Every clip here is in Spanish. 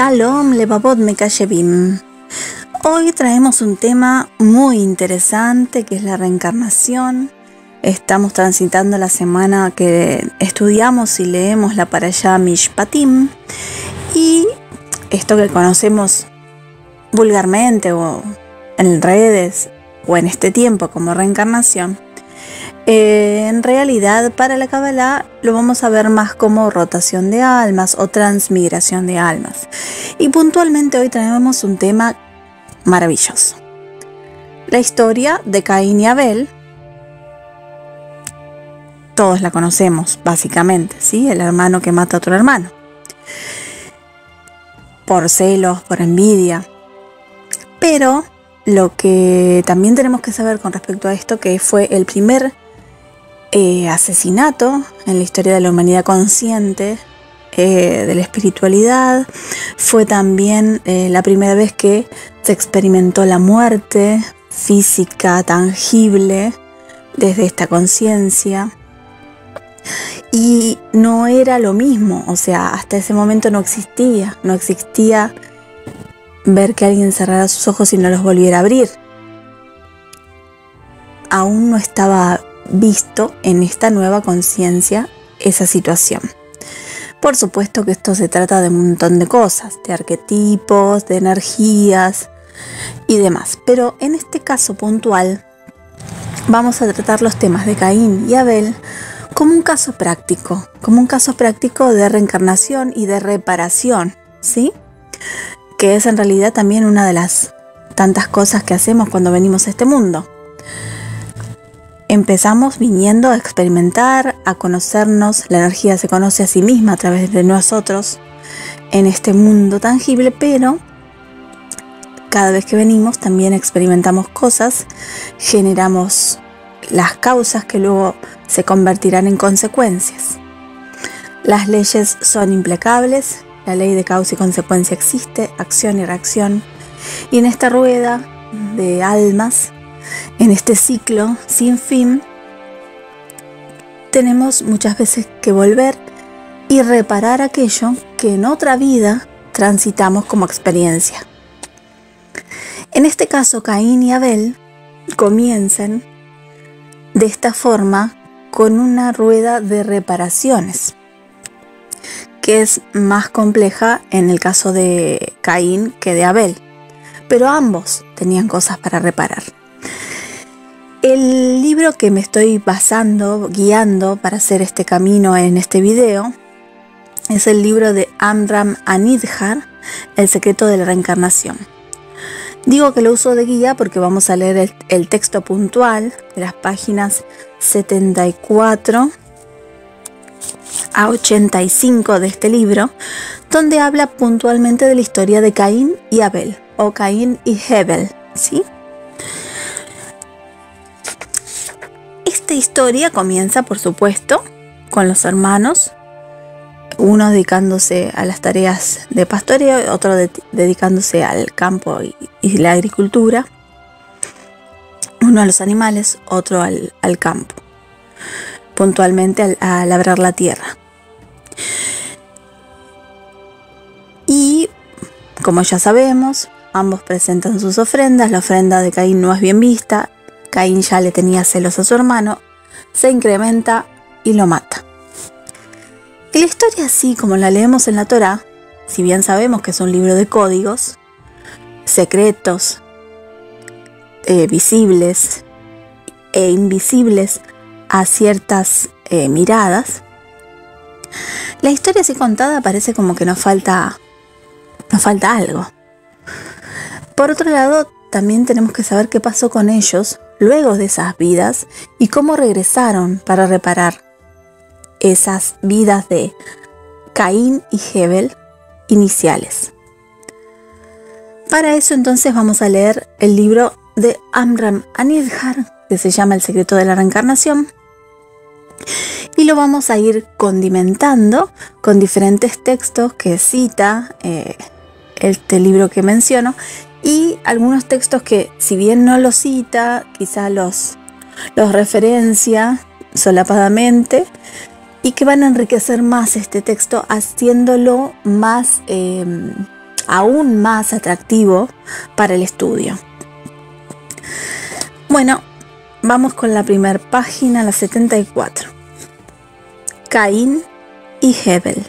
Shalom Levavot Mekayevim. Hoy traemos un tema muy interesante que es la reencarnación. Estamos transitando la semana que estudiamos y leemos la Parashá Mishpatim, y esto que conocemos vulgarmente o en redes o en este tiempo como reencarnación, en realidad para la Kabbalah lo vamos a ver más como rotación de almas o transmigración de almas. Y puntualmente hoy traemos un tema maravilloso: la historia de Caín y Abel. Todos la conocemos básicamente, ¿sí? El hermano que mata a otro hermano por celos, por envidia. Pero lo que también tenemos que saber con respecto a esto, que fue el primer asesinato en la historia de la humanidad consciente, de la espiritualidad, fue también la primera vez que se experimentó la muerte física, tangible, desde esta conciencia. Y no era lo mismo, o sea, hasta ese momento no existía ver que alguien cerrara sus ojos y no los volviera a abrir. Aún no estaba visto en esta nueva conciencia esa situación. Por supuesto que esto se trata de un montón de cosas, de arquetipos, de energías y demás. Pero en este caso puntual vamos a tratar los temas de Caín y Abel como un caso práctico de reencarnación y de reparación, ¿sí? Que es en realidad también una de las tantas cosas que hacemos cuando venimos a este mundo. Empezamos viniendo a experimentar, a conocernos. La energía se conoce a sí misma a través de nosotros en este mundo tangible, pero cada vez que venimos también experimentamos cosas, generamos las causas que luego se convertirán en consecuencias. Las leyes son implacables, la ley de causa y consecuencia existe, acción y reacción, y en esta rueda de almas, en este ciclo sin fin, tenemos muchas veces que volver y reparar aquello que en otra vida transitamos como experiencia. En este caso, Caín y Abel comienzan de esta forma con una rueda de reparaciones, que es más compleja en el caso de Caín que de Abel, pero ambos tenían cosas para reparar. El libro que me estoy basando, guiando para hacer este camino en este video, es el libro de Amram Anidjar, El secreto de la reencarnación. Digo que lo uso de guía porque vamos a leer el texto puntual de las páginas 74 a 85 de este libro, donde habla puntualmente de la historia de Caín y Abel, o Caín y Hebel, ¿sí? Esta historia comienza, por supuesto, con los hermanos, uno dedicándose a las tareas de pastoreo, otro dedicándose al campo y la agricultura, uno a los animales, otro al campo, puntualmente a labrar la tierra. Y como ya sabemos, ambos presentan sus ofrendas. La ofrenda de Caín no es bien vista. Caín ya le tenía celos a su hermano, se incrementa y lo mata. Y la historia, así como la leemos en la Torá, si bien sabemos que es un libro de códigos, secretos, visibles e invisibles a ciertas miradas, la historia así contada parece como que nos falta algo. Por otro lado, también tenemos que saber qué pasó con ellos luego de esas vidas y cómo regresaron para reparar esas vidas de Caín y Hebel iniciales. Para eso entonces vamos a leer el libro de Amram Anidjar, que se llama El secreto de la reencarnación, y lo vamos a ir condimentando con diferentes textos que cita este libro que menciono, y algunos textos que, si bien no los cita, quizá los referencia solapadamente, y que van a enriquecer más este texto, haciéndolo más aún más atractivo para el estudio. Bueno, vamos con la primera página, la 74. Caín y Hebel.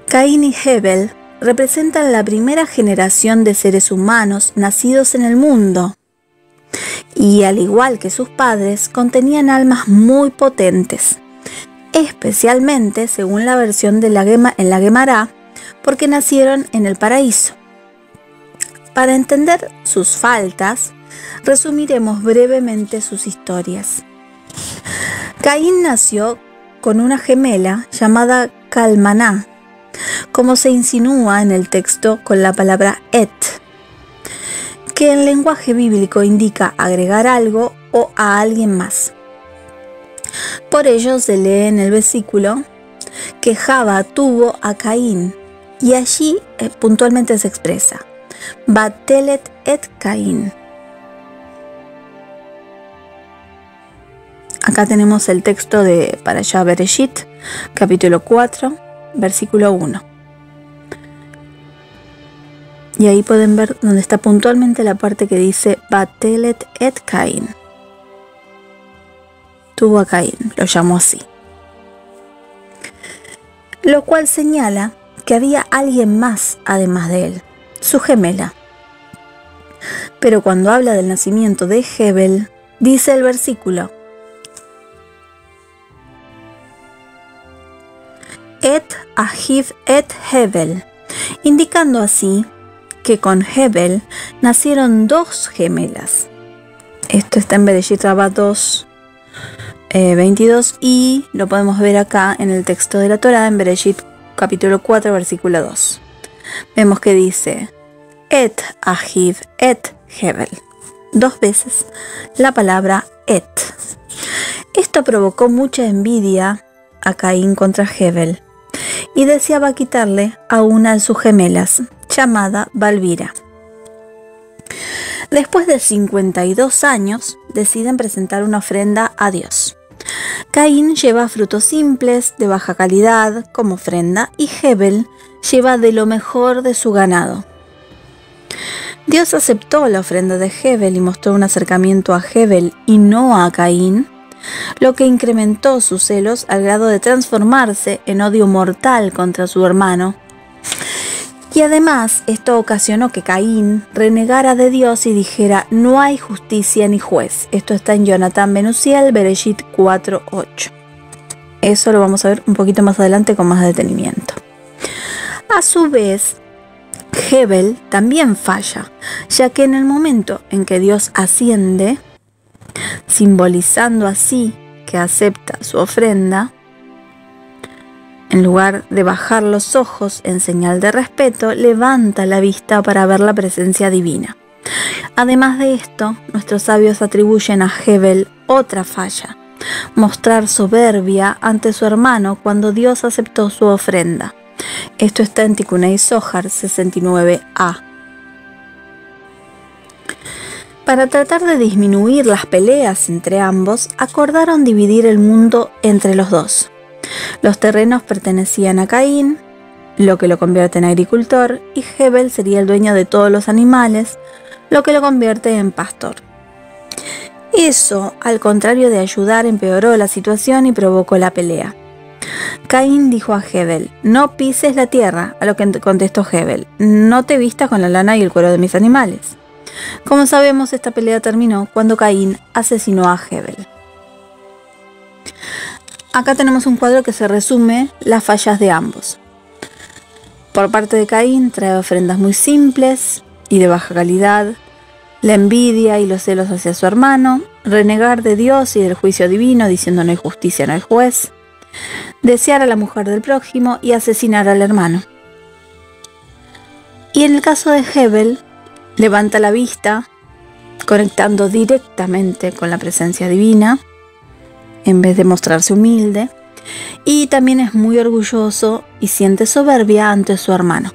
Caín y Hebel representan la primera generación de seres humanos nacidos en el mundo. Y al igual que sus padres, contenían almas muy potentes, especialmente según la versión de en la Guemará, porque nacieron en el paraíso. Para entender sus faltas, resumiremos brevemente sus historias. Caín nació con una gemela llamada Calmaná, como se insinúa en el texto con la palabra et, que en lenguaje bíblico indica agregar algo o a alguien más. Por ello se lee en el versículo que Java tuvo a Caín, y allí puntualmente se expresa Batelet et Caín. Acá tenemos el texto de Parashá Bereshit, capítulo 4, versículo 1. Y ahí pueden ver donde está puntualmente la parte que dice Batelet et Caín. Tuvo a Caín, lo llamó así. Lo cual señala que había alguien más además de él, su gemela. Pero cuando habla del nacimiento de Hebel, dice el versículo Et ahiv et Hebel, indicando así que con Hebel nacieron dos gemelas. Esto está en Bereshit Rabá 2, 22, y lo podemos ver acá en el texto de la Torá en Bereshit capítulo 4 versículo 2. Vemos que dice Et ahiv et Hebel, dos veces la palabra et. Esto provocó mucha envidia a Caín contra Hebel y deseaba quitarle a una de sus gemelas, llamada Balbira. Después de 52 años, deciden presentar una ofrenda a Dios. Caín lleva frutos simples, de baja calidad, como ofrenda, y Hebel lleva de lo mejor de su ganado. Dios aceptó la ofrenda de Hebel y mostró un acercamiento a Hebel y no a Caín, lo que incrementó sus celos al grado de transformarse en odio mortal contra su hermano. Y además, esto ocasionó que Caín renegara de Dios y dijera: no hay justicia ni juez. Esto está en Jonatán Ben Uziel, Bereshit 4:8. Eso lo vamos a ver un poquito más adelante con más detenimiento. A su vez, Hebel también falla, ya que en el momento en que Dios asciende, simbolizando así que acepta su ofrenda, en lugar de bajar los ojos en señal de respeto, levanta la vista para ver la presencia divina. Además de esto, nuestros sabios atribuyen a Hebel otra falla: mostrar soberbia ante su hermano cuando Dios aceptó su ofrenda. Esto está en Tikunei Zohar 69a. Para tratar de disminuir las peleas entre ambos, acordaron dividir el mundo entre los dos. Los terrenos pertenecían a Caín, lo que lo convierte en agricultor, y Hebel sería el dueño de todos los animales, lo que lo convierte en pastor. Eso, al contrario de ayudar, empeoró la situación y provocó la pelea. Caín dijo a Hebel: no pises la tierra, a lo que contestó Hebel: no te vistas con la lana y el cuero de mis animales. Como sabemos, esta pelea terminó cuando Caín asesinó a Hebel. Acá tenemos un cuadro que se resume las fallas de ambos. Por parte de Caín, trae ofrendas muy simples y de baja calidad, la envidia y los celos hacia su hermano, renegar de Dios y del juicio divino diciendo no hay justicia, no hay juez, desear a la mujer del prójimo y asesinar al hermano. Y en el caso de Hebel, levanta la vista, conectando directamente con la presencia divina, en vez de mostrarse humilde, y también es muy orgulloso y siente soberbia ante su hermano.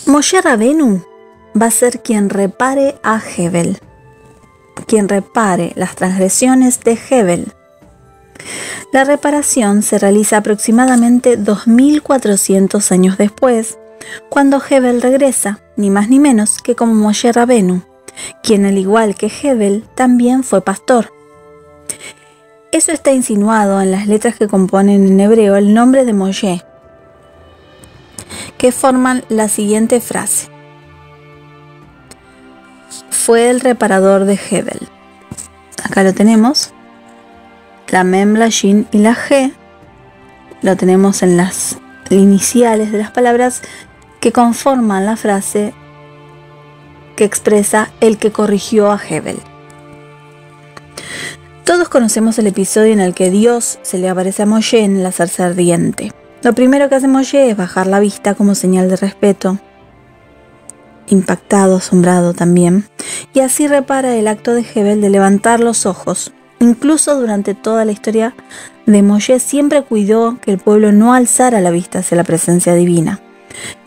Moshe Rabenu va a ser quien repare a Hebel, quien repare las transgresiones de Hebel. La reparación se realiza aproximadamente 2400 años después, cuando Hebel regresa, ni más ni menos que como Moshe Rabenu, quien al igual que Hebel también fue pastor. Eso está insinuado en las letras que componen en hebreo el nombre de Moshe, que forman la siguiente frase: fue el reparador de Hebel. Acá lo tenemos, la Mem, la Shin y la G, lo tenemos en las iniciales de las palabras que conforman la frase que expresa el que corrigió a Hebel. Todos conocemos el episodio en el que Dios se le aparece a Moshe en la zarza ardiente. Lo primero que hace Moshe es bajar la vista como señal de respeto, impactado, asombrado también, y así repara el acto de Hebel de levantar los ojos. Incluso durante toda la historia de Moshe siempre cuidó que el pueblo no alzara la vista hacia la presencia divina,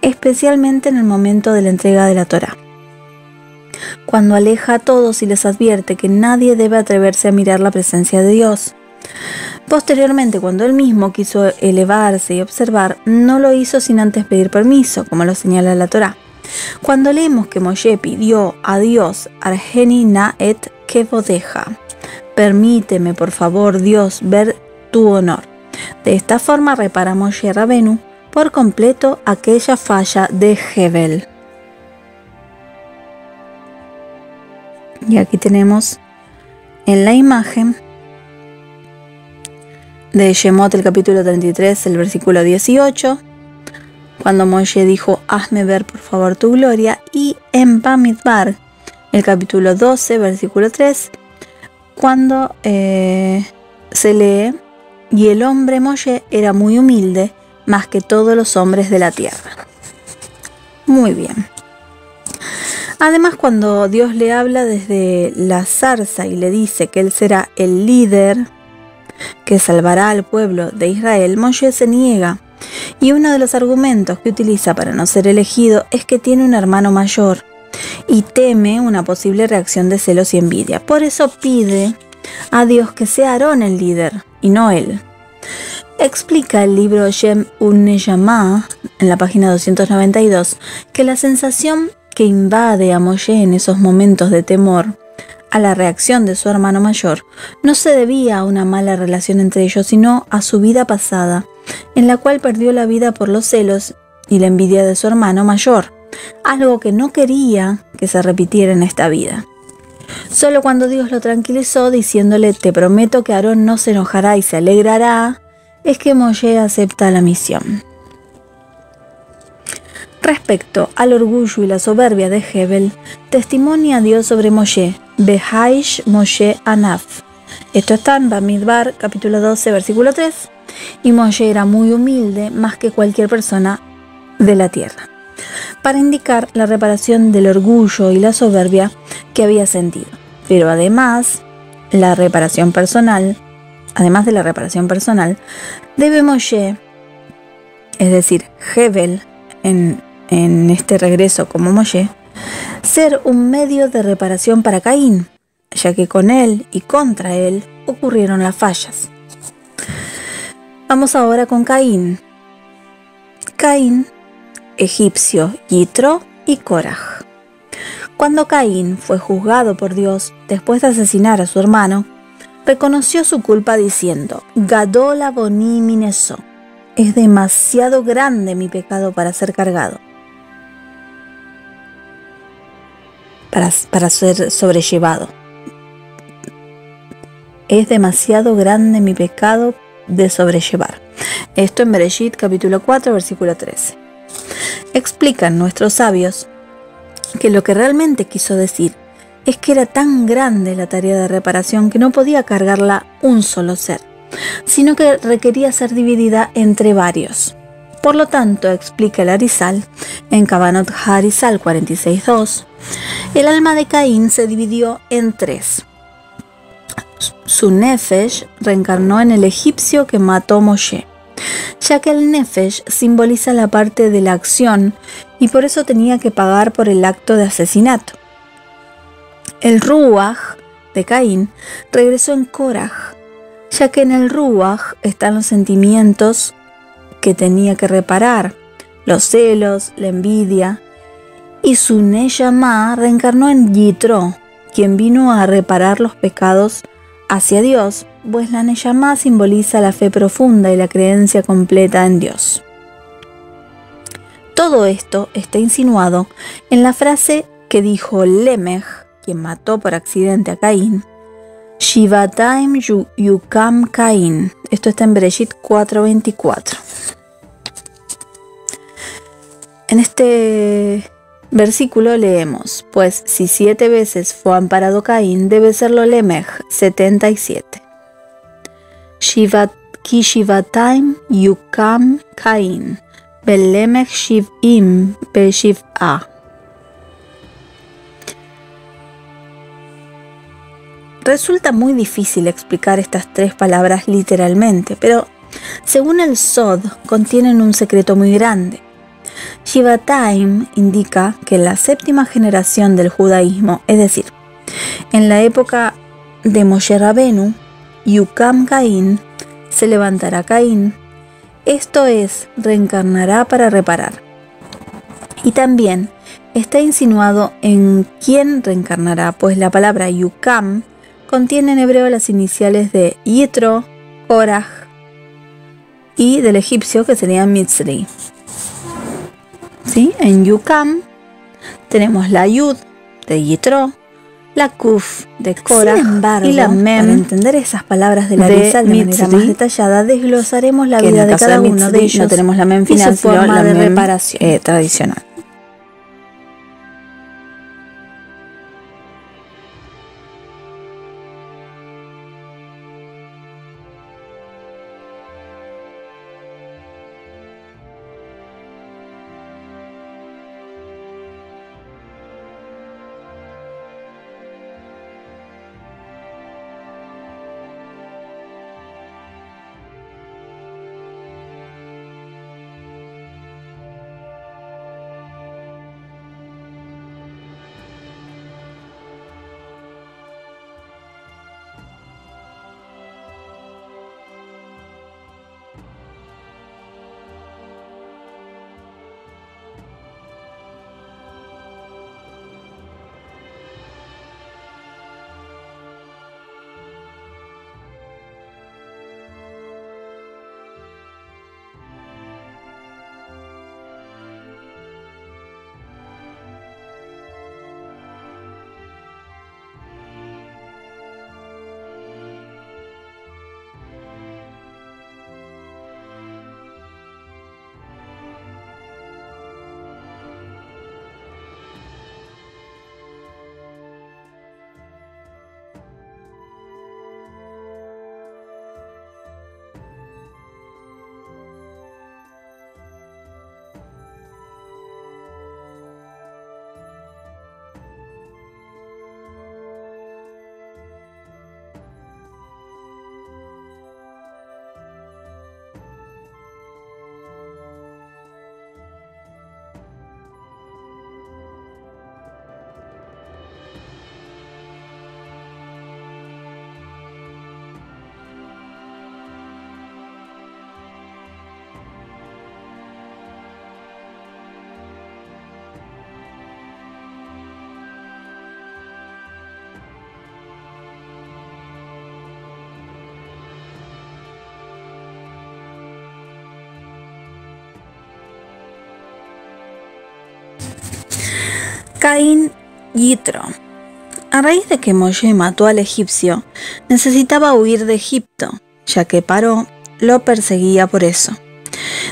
especialmente en el momento de la entrega de la Torá, cuando aleja a todos y les advierte que nadie debe atreverse a mirar la presencia de Dios. Posteriormente, cuando él mismo quiso elevarse y observar, no lo hizo sin antes pedir permiso, como lo señala la Torá. Cuando leemos que Moshe pidió a Dios, Argeni na et kevodeja, permíteme por favor Dios ver tu honor. De esta forma repara Moshe Rabenu por completo aquella falla de Hebel. Y aquí tenemos en la imagen de Shemot, el capítulo 33, el versículo 18, cuando Moshe dijo, hazme ver por favor tu gloria, y en Bamidbar, el capítulo 12, versículo 3, cuando se lee, y el hombre Moshe era muy humilde, más que todos los hombres de la tierra. Muy bien. Además, cuando Dios le habla desde la zarza y le dice que él será el líder que salvará al pueblo de Israel, Moshe se niega. Y uno de los argumentos que utiliza para no ser elegido es que tiene un hermano mayor y teme una posible reacción de celos y envidia. Por eso pide a Dios que sea Aarón el líder y no él. Explica el libro Shem Un-Neyamá en la página 292 que la sensación que invade a Moshe en esos momentos de temor a la reacción de su hermano mayor no se debía a una mala relación entre ellos, sino a su vida pasada, en la cual perdió la vida por los celos y la envidia de su hermano mayor, algo que no quería que se repitiera en esta vida. Solo cuando Dios lo tranquilizó diciéndole, te prometo que Aarón no se enojará y se alegrará, es que Moshe acepta la misión. Respecto al orgullo y la soberbia de Hebel, testimonia Dios sobre Moshe, Behaish Moshe Anaf. Esto está en Bamidbar, capítulo 12, versículo 3, y Moshe era muy humilde, más que cualquier persona de la tierra, para indicar la reparación del orgullo y la soberbia que había sentido. Pero además de la reparación personal, debe Moshe, es decir, Hebel, en este regreso como Moshe, ser un medio de reparación para Caín, ya que con él y contra él ocurrieron las fallas. Vamos ahora con Caín. Caín, egipcio, Yitro y Koraj. Cuando Caín fue juzgado por Dios después de asesinar a su hermano, reconoció su culpa diciendo, Gadol avoni mineso, es demasiado grande mi pecado para ser cargado, para ser sobrellevado. Es demasiado grande mi pecado de sobrellevar. Esto en Bereshit, capítulo 4, versículo 13. Explican nuestros sabios que lo que realmente quiso decir es que era tan grande la tarea de reparación que no podía cargarla un solo ser, sino que requería ser dividida entre varios. Por lo tanto, explica el Arizal, en Kavanot HaArizal 46.2, el alma de Caín se dividió en tres. Su Nefesh reencarnó en el egipcio que mató Moshe, ya que el Nefesh simboliza la parte de la acción y por eso tenía que pagar por el acto de asesinato. El Ruach de Caín regresó en Koraj, ya que en el Ruach están los sentimientos que tenía que reparar, los celos, la envidia, y su Neyamá reencarnó en Yitro, quien vino a reparar los pecados hacia Dios, pues la Neyamá simboliza la fe profunda y la creencia completa en Dios. Todo esto está insinuado en la frase que dijo Lemech, quien mató por accidente a Caín: Shivatayim yukam Caín. Esto está en Bereshit 4:24. En este versículo leemos: pues si 7 veces fue amparado Caín, debe serlo Lemech 77. Ki Shivatayim yukam Caín, Belemech shiv'im beshiv'a. Resulta muy difícil explicar estas 3 palabras literalmente, pero según el Sod contienen un secreto muy grande. Shivatayim indica que en la 7ª generación del judaísmo, es decir, en la época de Moshe Rabenu, Yukam Caín, se levantará Caín, esto es, reencarnará para reparar. Y también está insinuado en quién reencarnará, pues la palabra Yukam contiene en hebreo las iniciales de Yitro, Korach y del egipcio, que sería Mitzri. ¿Sí? En Yukam tenemos la Yud de Yitro, la Kuf de Korach, sin embargo, y la Mem. Para entender esas palabras de la Arizal de manera más detallada, desglosaremos la vida de cada uno de ellos. No tenemos la Mem final, sino la de reparación tradicional. Caín Yitro. A raíz de que Moshe mató al egipcio, necesitaba huir de Egipto, ya que Paró lo perseguía por eso.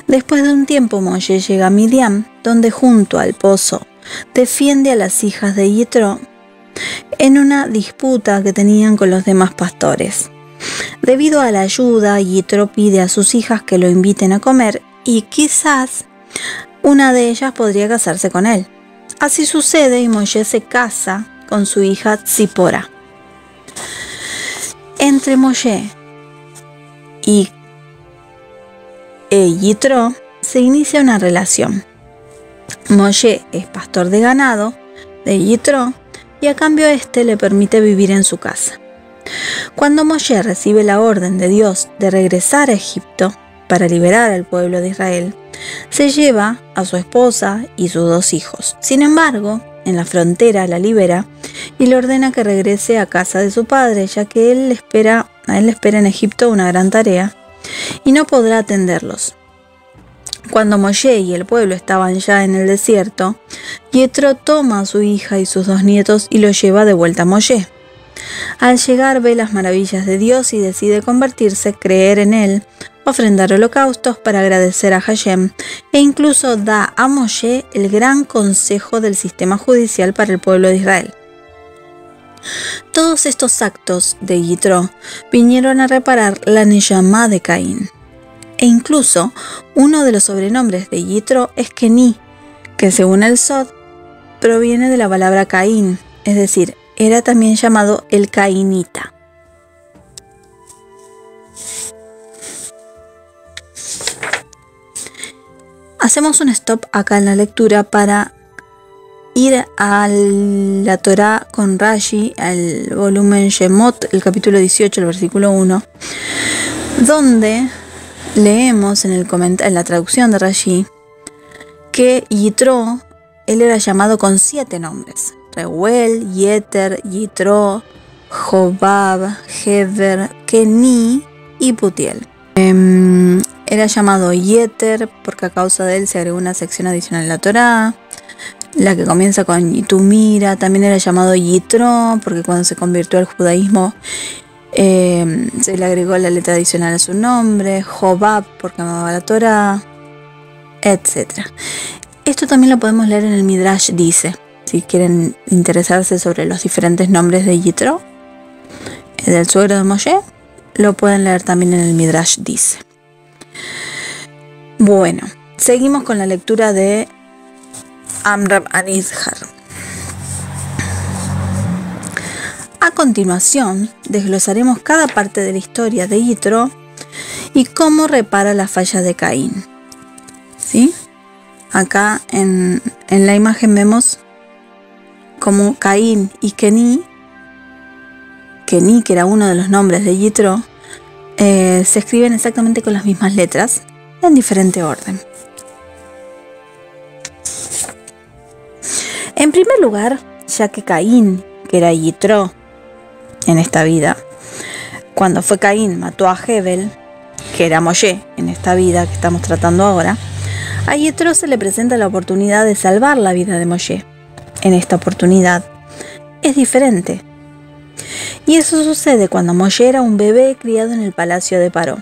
Después de un tiempo, Moshe llega a Midian, donde junto al pozo defiende a las hijas de Yitro en una disputa que tenían con los demás pastores. Debido a la ayuda, Yitro pide a sus hijas que lo inviten a comer y quizás una de ellas podría casarse con él. Así sucede y Moshe se casa con su hija Tzipora. Entre Moshe y Yitro se inicia una relación. Moshe es pastor de ganado de Yitro y a cambio este le permite vivir en su casa. Cuando Moshe recibe la orden de Dios de regresar a Egipto para liberar al pueblo de Israel, se lleva a su esposa y sus 2 hijos. Sin embargo, en la frontera la libera y le ordena que regrese a casa de su padre, ya que a él le espera en Egipto una gran tarea y no podrá atenderlos. Cuando Moshe y el pueblo estaban ya en el desierto, Yetro toma a su hija y sus 2 nietos y los lleva de vuelta a Moshe. Al llegar ve las maravillas de Dios y decide convertirse, creer en él, ofrendar holocaustos para agradecer a Hashem e incluso da a Moshe el gran consejo del sistema judicial para el pueblo de Israel. Todos estos actos de Yitro vinieron a reparar la Neyamá de Caín. E incluso uno de los sobrenombres de Yitro es Kení, que según el Sod proviene de la palabra Caín, es decir, era también llamado el Cainita. Hacemos un stop acá en la lectura para ir a la Torá con Rashi, al volumen Shemot, el capítulo 18, el versículo 1, donde leemos en la traducción de Rashi que Yitro, él era llamado con 7 nombres: Reuel, Yeter, Yitro, Jobab, Heber, Kení y Putiel. Era llamado Yeter porque a causa de él se agregó una sección adicional en la Torá, la que comienza con Yitumira. También era llamado Yitro porque cuando se convirtió al judaísmo se le agregó la letra adicional a su nombre. Jobab porque amaba la Torá, etc. Esto también lo podemos leer en el Midrash Dice. Si quieren interesarse sobre los diferentes nombres de Yitro, del suegro de Moshe, lo pueden leer también en el Midrash Dice. Bueno, seguimos con la lectura de Amram Anizhar. A continuación, desglosaremos cada parte de la historia de Yitro y cómo repara la falla de Caín. ¿Sí? Acá en la imagen vemos como Caín y Kení, que era uno de los nombres de Yitro, se escriben exactamente con las mismas letras, en diferente orden. En primer lugar, ya que Caín, que era Yitro en esta vida, cuando fue Caín mató a Hebel, que era Moshe en esta vida que estamos tratando ahora, a Yitro se le presenta la oportunidad de salvar la vida de Moshe. En esta oportunidad es diferente. Y eso sucede cuando Moshe era un bebé criado en el palacio de Paró.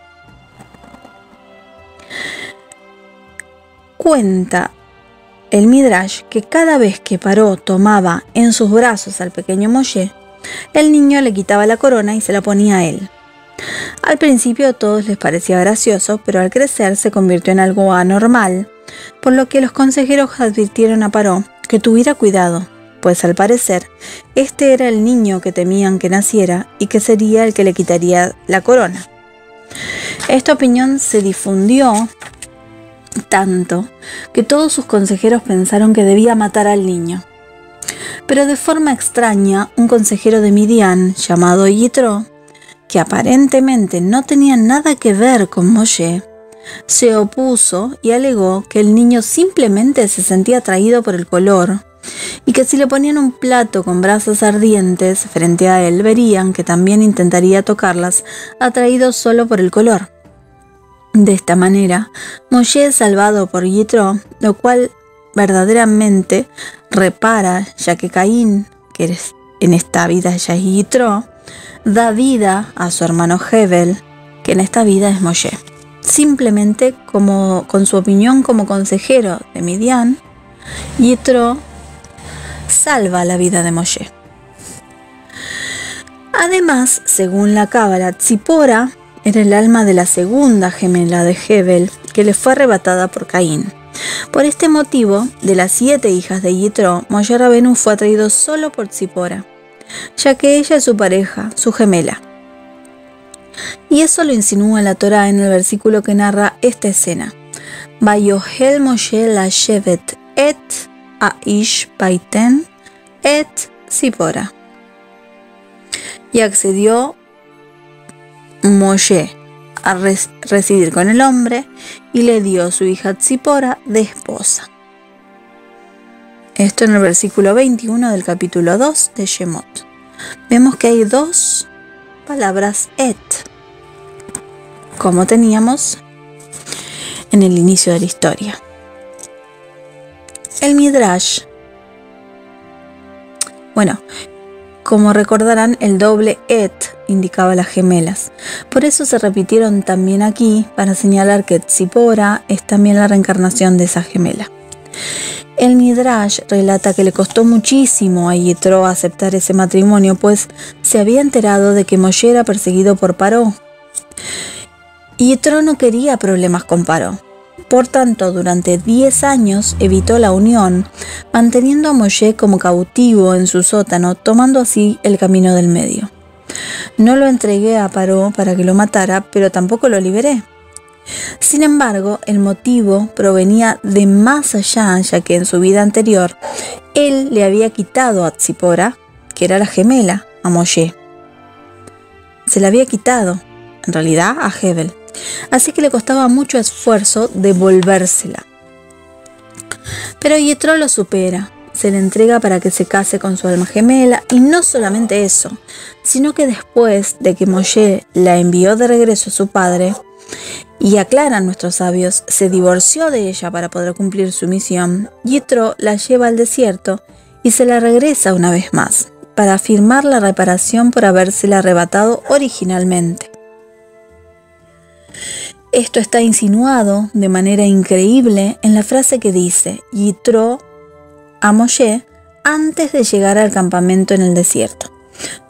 Cuenta el Midrash que cada vez que Paró tomaba en sus brazos al pequeño Moshe, el niño le quitaba la corona y se la ponía a él. Al principio a todos les parecía gracioso, pero al crecer se convirtió en algo anormal, por lo que los consejeros advirtieron a Paró que tuviera cuidado, pues al parecer este era el niño que temían que naciera y que sería el que le quitaría la corona. Esta opinión se difundió tanto que todos sus consejeros pensaron que debía matar al niño. Pero de forma extraña, un consejero de Midian llamado Yitro, que aparentemente no tenía nada que ver con Moshe, se opuso y alegó que el niño simplemente se sentía atraído por el color y que si le ponían un plato con brasas ardientes frente a él, verían que también intentaría tocarlas, atraído solo por el color. De esta manera, Moshe es salvado por Yitro, lo cual verdaderamente repara, ya que Caín, que en esta vida ya es Yitro, da vida a su hermano Hebel, que en esta vida es Moshe. Simplemente con su opinión como consejero de Midian, Yitro salva la vida de Moshe. Además, según la Cábala, Tzipora era el alma de la segunda gemela de Hebel, que le fue arrebatada por Caín. Por este motivo, de las 7 hijas de Yitro, Moshe Rabenu fue atraído solo por Tzipora, ya que ella es su pareja, su gemela. Y eso lo insinúa la Torá en el versículo que narra esta escena. Vayohel Moshe la shevet et aish baiten et Tzipora. y accedió Moshe a residir con el hombre y le dio a su hija Tzipora de esposa. Esto en el versículo 21 del capítulo 2 de Shemot. Vemos que hay dos palabras et, como teníamos en el inicio de la historia. El Midrash, como recordarán, el doble et indicaba las gemelas. Por eso se repitieron también aquí, para señalar que Tzipora es también la reencarnación de esa gemela. El Midrash relata que le costó muchísimo a Yitro aceptar ese matrimonio, pues se había enterado de que Moshe era perseguido por Paró. Yitro no quería problemas con Paró. Por tanto, durante 10 años evitó la unión, manteniendo a Moshe como cautivo en su sótano, tomando así el camino del medio. No lo entregué a Paró para que lo matara, pero tampoco lo liberé. Sin embargo, el motivo provenía de más allá, ya que en su vida anterior, él le había quitado a Tzipora, que era la gemela, a Moshe. Se la había quitado, en realidad, a Hebel. Así que le costaba mucho esfuerzo devolvérsela. Pero Yitro lo supera, se le entrega para que se case con su alma gemela, y no solamente eso, sino que después de que Moshe la envió de regreso a su padre, y aclaran nuestros sabios, se divorció de ella para poder cumplir su misión, Yitro la lleva al desierto y se la regresa una vez más, para afirmar la reparación por habérsela arrebatado originalmente. Esto está insinuado de manera increíble en la frase que dice Yitro a Moshe antes de llegar al campamento en el desierto: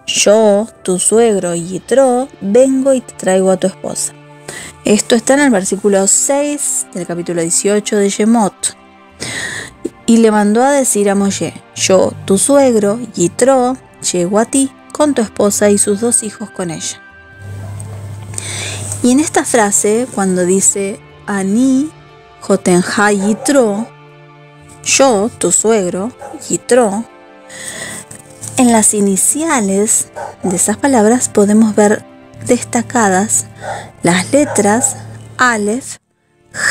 yo, tu suegro Yitro, vengo y te traigo a tu esposa. Esto está en el versículo 6 del capítulo 18 de Shemot. Y le mandó a decir a Moshe: yo, tu suegro Yitro, llego a ti con tu esposa y sus 2 hijos con ella. Y en esta frase, cuando dice Ani Jotenha Yitro, yo, tu suegro Yitro, en las iniciales de esas palabras podemos ver destacadas las letras Aleph,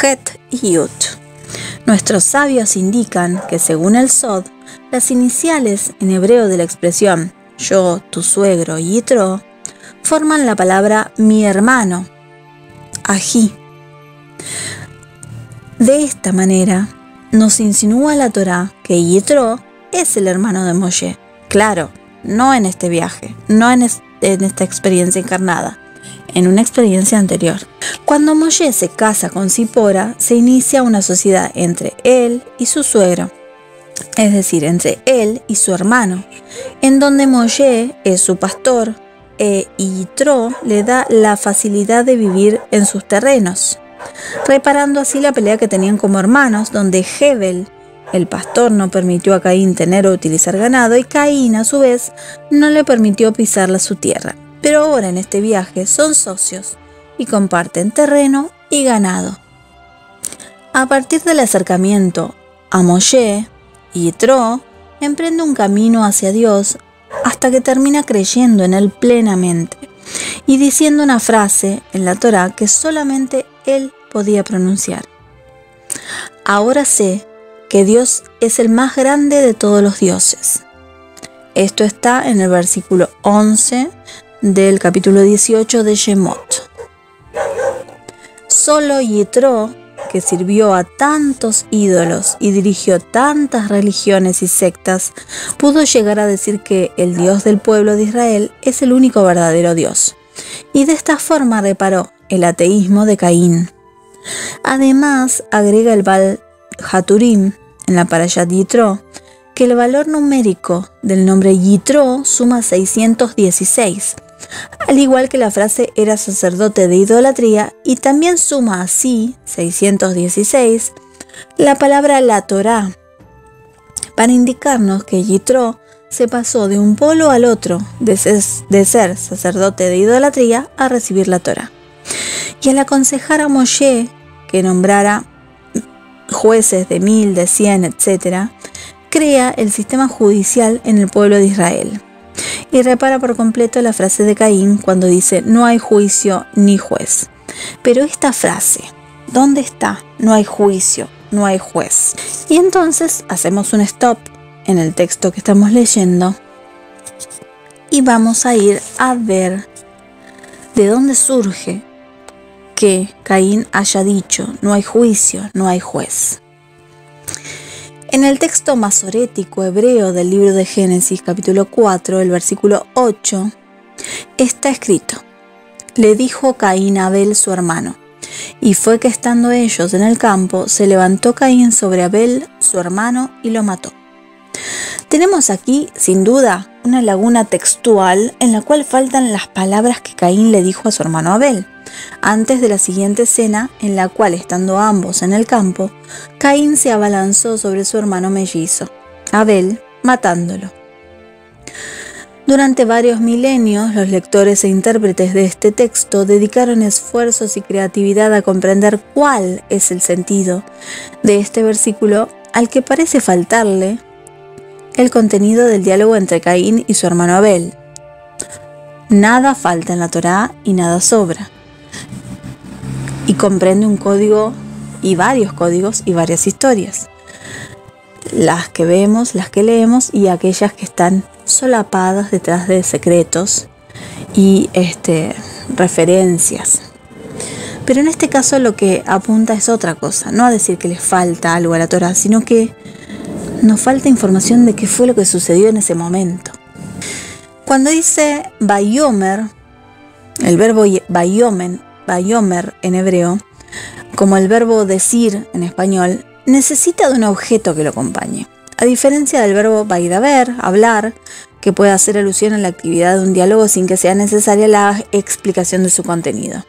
Het y Yud. Nuestros sabios indican que según el Sod, las iniciales en hebreo de la expresión yo, tu suegro Yitro, forman la palabra mi hermano, Ají. De esta manera, nos insinúa la Torá que Yitro es el hermano de Moshe. Claro, no en este viaje, no en esta experiencia encarnada, en una experiencia anterior. Cuando Moshe se casa con Tzipora, se inicia una sociedad entre él y su suegro, es decir, entre él y su hermano, en donde Moshe es su pastor y Yitro le da la facilidad de vivir en sus terrenos, reparando así la pelea que tenían como hermanos, donde Hebel, el pastor, no permitió a Caín tener o utilizar ganado, y Caín, a su vez, no le permitió pisarla su tierra. Pero ahora en este viaje son socios y comparten terreno y ganado. A partir del acercamiento a Moshe, Yitro emprende un camino hacia Dios hasta que termina creyendo en él plenamente y diciendo una frase en la Torá que solamente él podía pronunciar: ahora sé que Dios es el más grande de todos los dioses. Esto está en el versículo 11 del capítulo 18 de Shemot. Solo Yitro, que sirvió a tantos ídolos y dirigió tantas religiones y sectas, pudo llegar a decir que el Dios del pueblo de Israel es el único verdadero Dios, y de esta forma reparó el ateísmo de Caín. Además, agrega el Baal Haturim en la Parashat Yitro que el valor numérico del nombre Yitro suma 616, al igual que la frase era sacerdote de idolatría, y también suma así 616 la palabra la Torá, para indicarnos que Yitro se pasó de un polo al otro, de ser sacerdote de idolatría a recibir la Torá. Y al aconsejar a Moshe que nombrara jueces de 1000, de 100, etc., crea el sistema judicial en el pueblo de Israel. y repara por completo la frase de Caín cuando dice no hay juicio ni juez. Pero esta frase, ¿dónde está? No hay juicio, no hay juez. Y entonces hacemos un stop en el texto que estamos leyendo y vamos a ir a ver de dónde surge que Caín haya dicho no hay juicio, no hay juez. En el texto masorético hebreo del libro de Génesis, capítulo 4, el versículo 8, está escrito: le dijo Caín a Abel su hermano, y fue que estando ellos en el campo, se levantó Caín sobre Abel su hermano y lo mató. Tenemos aquí, sin duda, una laguna textual en la cual faltan las palabras que Caín le dijo a su hermano Abel, antes de la siguiente escena en la cual, estando ambos en el campo, Caín se abalanzó sobre su hermano mellizo, Abel, matándolo. Durante varios milenios, los lectores e intérpretes de este texto dedicaron esfuerzos y creatividad a comprender cuál es el sentido de este versículo, al que parece faltarle el contenido del diálogo entre Caín y su hermano Abel. Nada falta en la Torá y nada sobra. Y comprende un código y varios códigos y varias historias. Las que vemos, las que leemos y aquellas que están solapadas detrás de secretos y referencias. Pero en este caso lo que apunta es otra cosa, no a decir que les falta algo a la Torá, sino que nos falta información de qué fue lo que sucedió en ese momento. Cuando dice Vayomer, el verbo Vayomer en hebreo, como el verbo decir en español, necesita de un objeto que lo acompañe. A diferencia del verbo vaidaber, hablar, que puede hacer alusión a la actividad de un diálogo sin que sea necesaria la explicación de su contenido.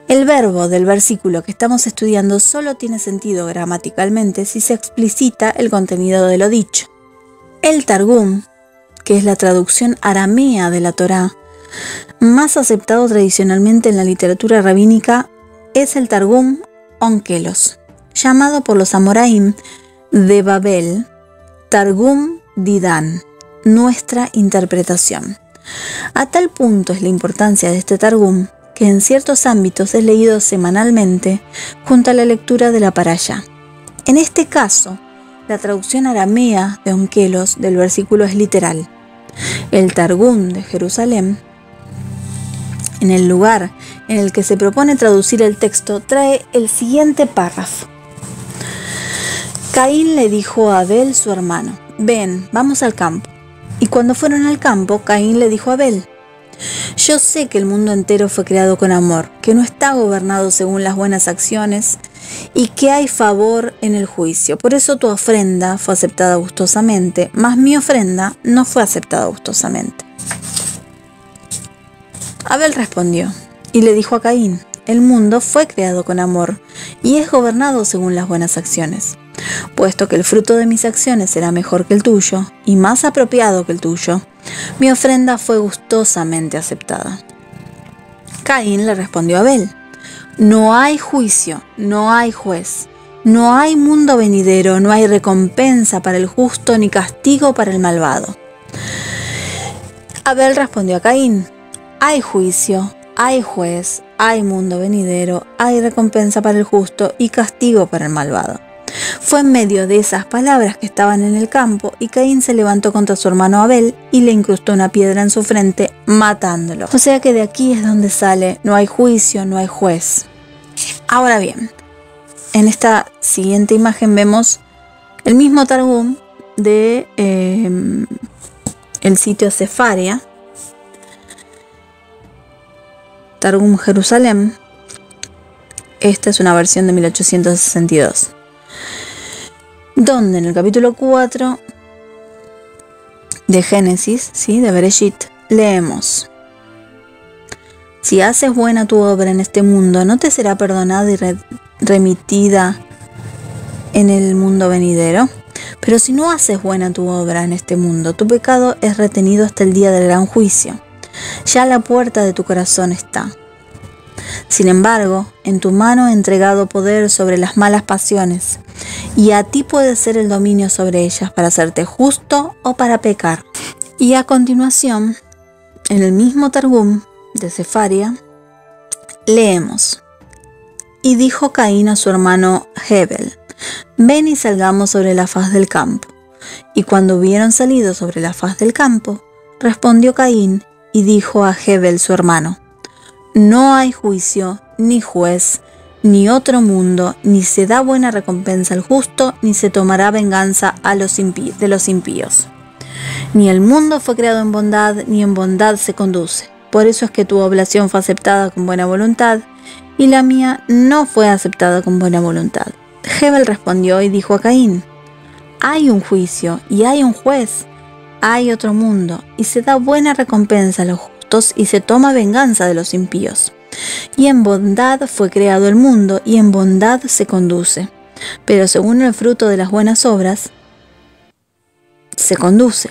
El verbo del versículo que estamos estudiando solo tiene sentido gramaticalmente si se explicita el contenido de lo dicho. El Targum, que es la traducción aramea de la Torá, más aceptado tradicionalmente en la literatura rabínica, es el Targum Onkelos, llamado por los Amoraim de Babel Targum Didan, nuestra interpretación. A tal punto es la importancia de este Targum que en ciertos ámbitos es leído semanalmente junto a la lectura de la Parashá. En este caso, la traducción aramea de Onkelos del versículo es literal. El Targum de Jerusalén, en el lugar en el que se propone traducir el texto, trae el siguiente párrafo. Caín le dijo a Abel su hermano: ven, vamos al campo. Y cuando fueron al campo, Caín le dijo a Abel: yo sé que el mundo entero fue creado con amor, que no está gobernado según las buenas acciones y que hay favor en el juicio. Por eso tu ofrenda fue aceptada gustosamente, mas mi ofrenda no fue aceptada gustosamente. Abel respondió y le dijo a Caín: el mundo fue creado con amor y es gobernado según las buenas acciones. Puesto que el fruto de mis acciones será mejor que el tuyo y más apropiado que el tuyo, mi ofrenda fue gustosamente aceptada. Caín le respondió a Abel: no hay juicio, no hay juez, no hay mundo venidero, no hay recompensa para el justo ni castigo para el malvado. Abel respondió a Caín: hay juicio, hay juez, hay mundo venidero, hay recompensa para el justo y castigo para el malvado. Fue en medio de esas palabras que estaban en el campo y Caín se levantó contra su hermano Abel y le incrustó una piedra en su frente, matándolo. O sea que de aquí es donde sale: no hay juicio, no hay juez. Ahora bien, en esta siguiente imagen vemos el mismo Targum de el sitio Sefaria, Targum Jerusalén. Esta es una versión de 1862. Donde en el capítulo 4 de Génesis, ¿sí?, de Bereshit, leemos: si haces buena tu obra en este mundo, no te será perdonada y remitida en el mundo venidero. Pero si no haces buena tu obra en este mundo, tu pecado es retenido hasta el día del gran juicio. Ya a la puerta de tu corazón está. Sin embargo, en tu mano he entregado poder sobre las malas pasiones, y a ti puede ser el dominio sobre ellas para hacerte justo o para pecar. Y a continuación, en el mismo Targum de Sefaria, leemos: y dijo Caín a su hermano Hebel: ven y salgamos sobre la faz del campo. Y cuando hubieron salido sobre la faz del campo, respondió Caín y dijo a Hebel su hermano: no hay juicio, ni juez, ni otro mundo, ni se da buena recompensa al justo, ni se tomará venganza de los impíos. Ni el mundo fue creado en bondad, ni en bondad se conduce. Por eso es que tu oblación fue aceptada con buena voluntad, y la mía no fue aceptada con buena voluntad. Hebel respondió y dijo a Caín: hay un juicio y hay un juez, hay otro mundo, y se da buena recompensa a los justos y se toma venganza de los impíos. Y en bondad fue creado el mundo, y en bondad se conduce. Pero según el fruto de las buenas obras, se conduce.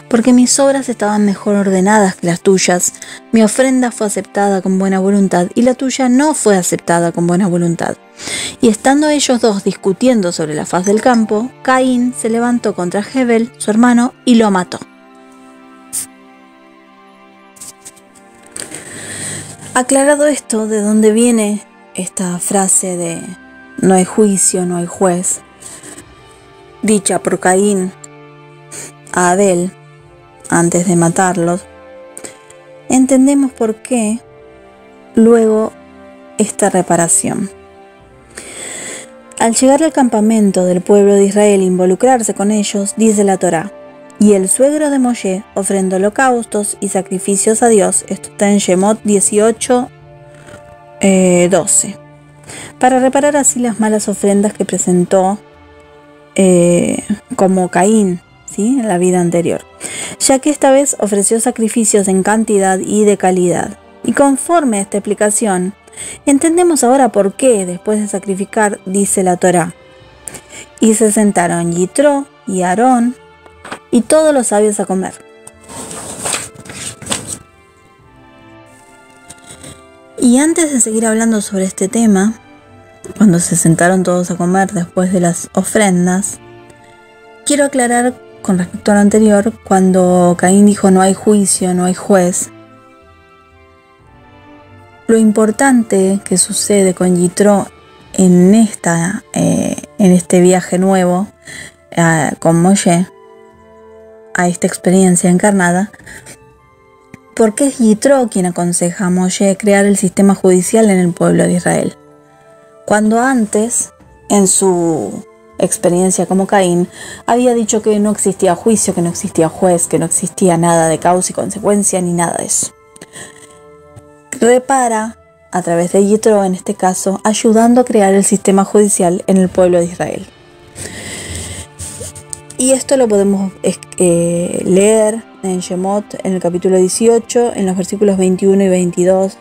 Porque mis obras estaban mejor ordenadas que las tuyas. Mi ofrenda fue aceptada con buena voluntad, y la tuya no fue aceptada con buena voluntad. Y estando ellos dos discutiendo sobre la faz del campo, Caín se levantó contra Hebel, su hermano, y lo mató. Aclarado esto, ¿de dónde viene esta frase de no hay juicio, no hay juez? Dicha por Caín a Abel antes de matarlos, entendemos por qué luego esta reparación. Al llegar al campamento del pueblo de Israel e involucrarse con ellos, dice la Torá: y el suegro de Moshe ofrendó holocaustos y sacrificios a Dios. Esto está en Shemot 18, 12. Para reparar así las malas ofrendas que presentó como Caín, ¿sí?, en la vida anterior, ya que esta vez ofreció sacrificios en cantidad y de calidad. Y conforme a esta explicación, entendemos ahora por qué, después de sacrificar, dice la Torá: y se sentaron Yitro y Aarón y todos los sabios a comer. Y antes de seguir hablando sobre este tema, cuando se sentaron todos a comer después de las ofrendas, quiero aclarar con respecto a lo anterior, cuando Caín dijo no hay juicio, no hay juez. Lo importante que sucede con Yitro en este viaje nuevo con Moshe, a esta experiencia encarnada, porque es Yitro quien aconseja a Moshe crear el sistema judicial en el pueblo de Israel. Cuando antes, en su experiencia como Caín, había dicho que no existía juicio, que no existía juez, que no existía nada de causa y consecuencia, ni nada de eso. Repara a través de Yitro, en este caso, ayudando a crear el sistema judicial en el pueblo de Israel. Y esto lo podemos leer en Shemot, en el capítulo 18, en los versículos 21 y 22,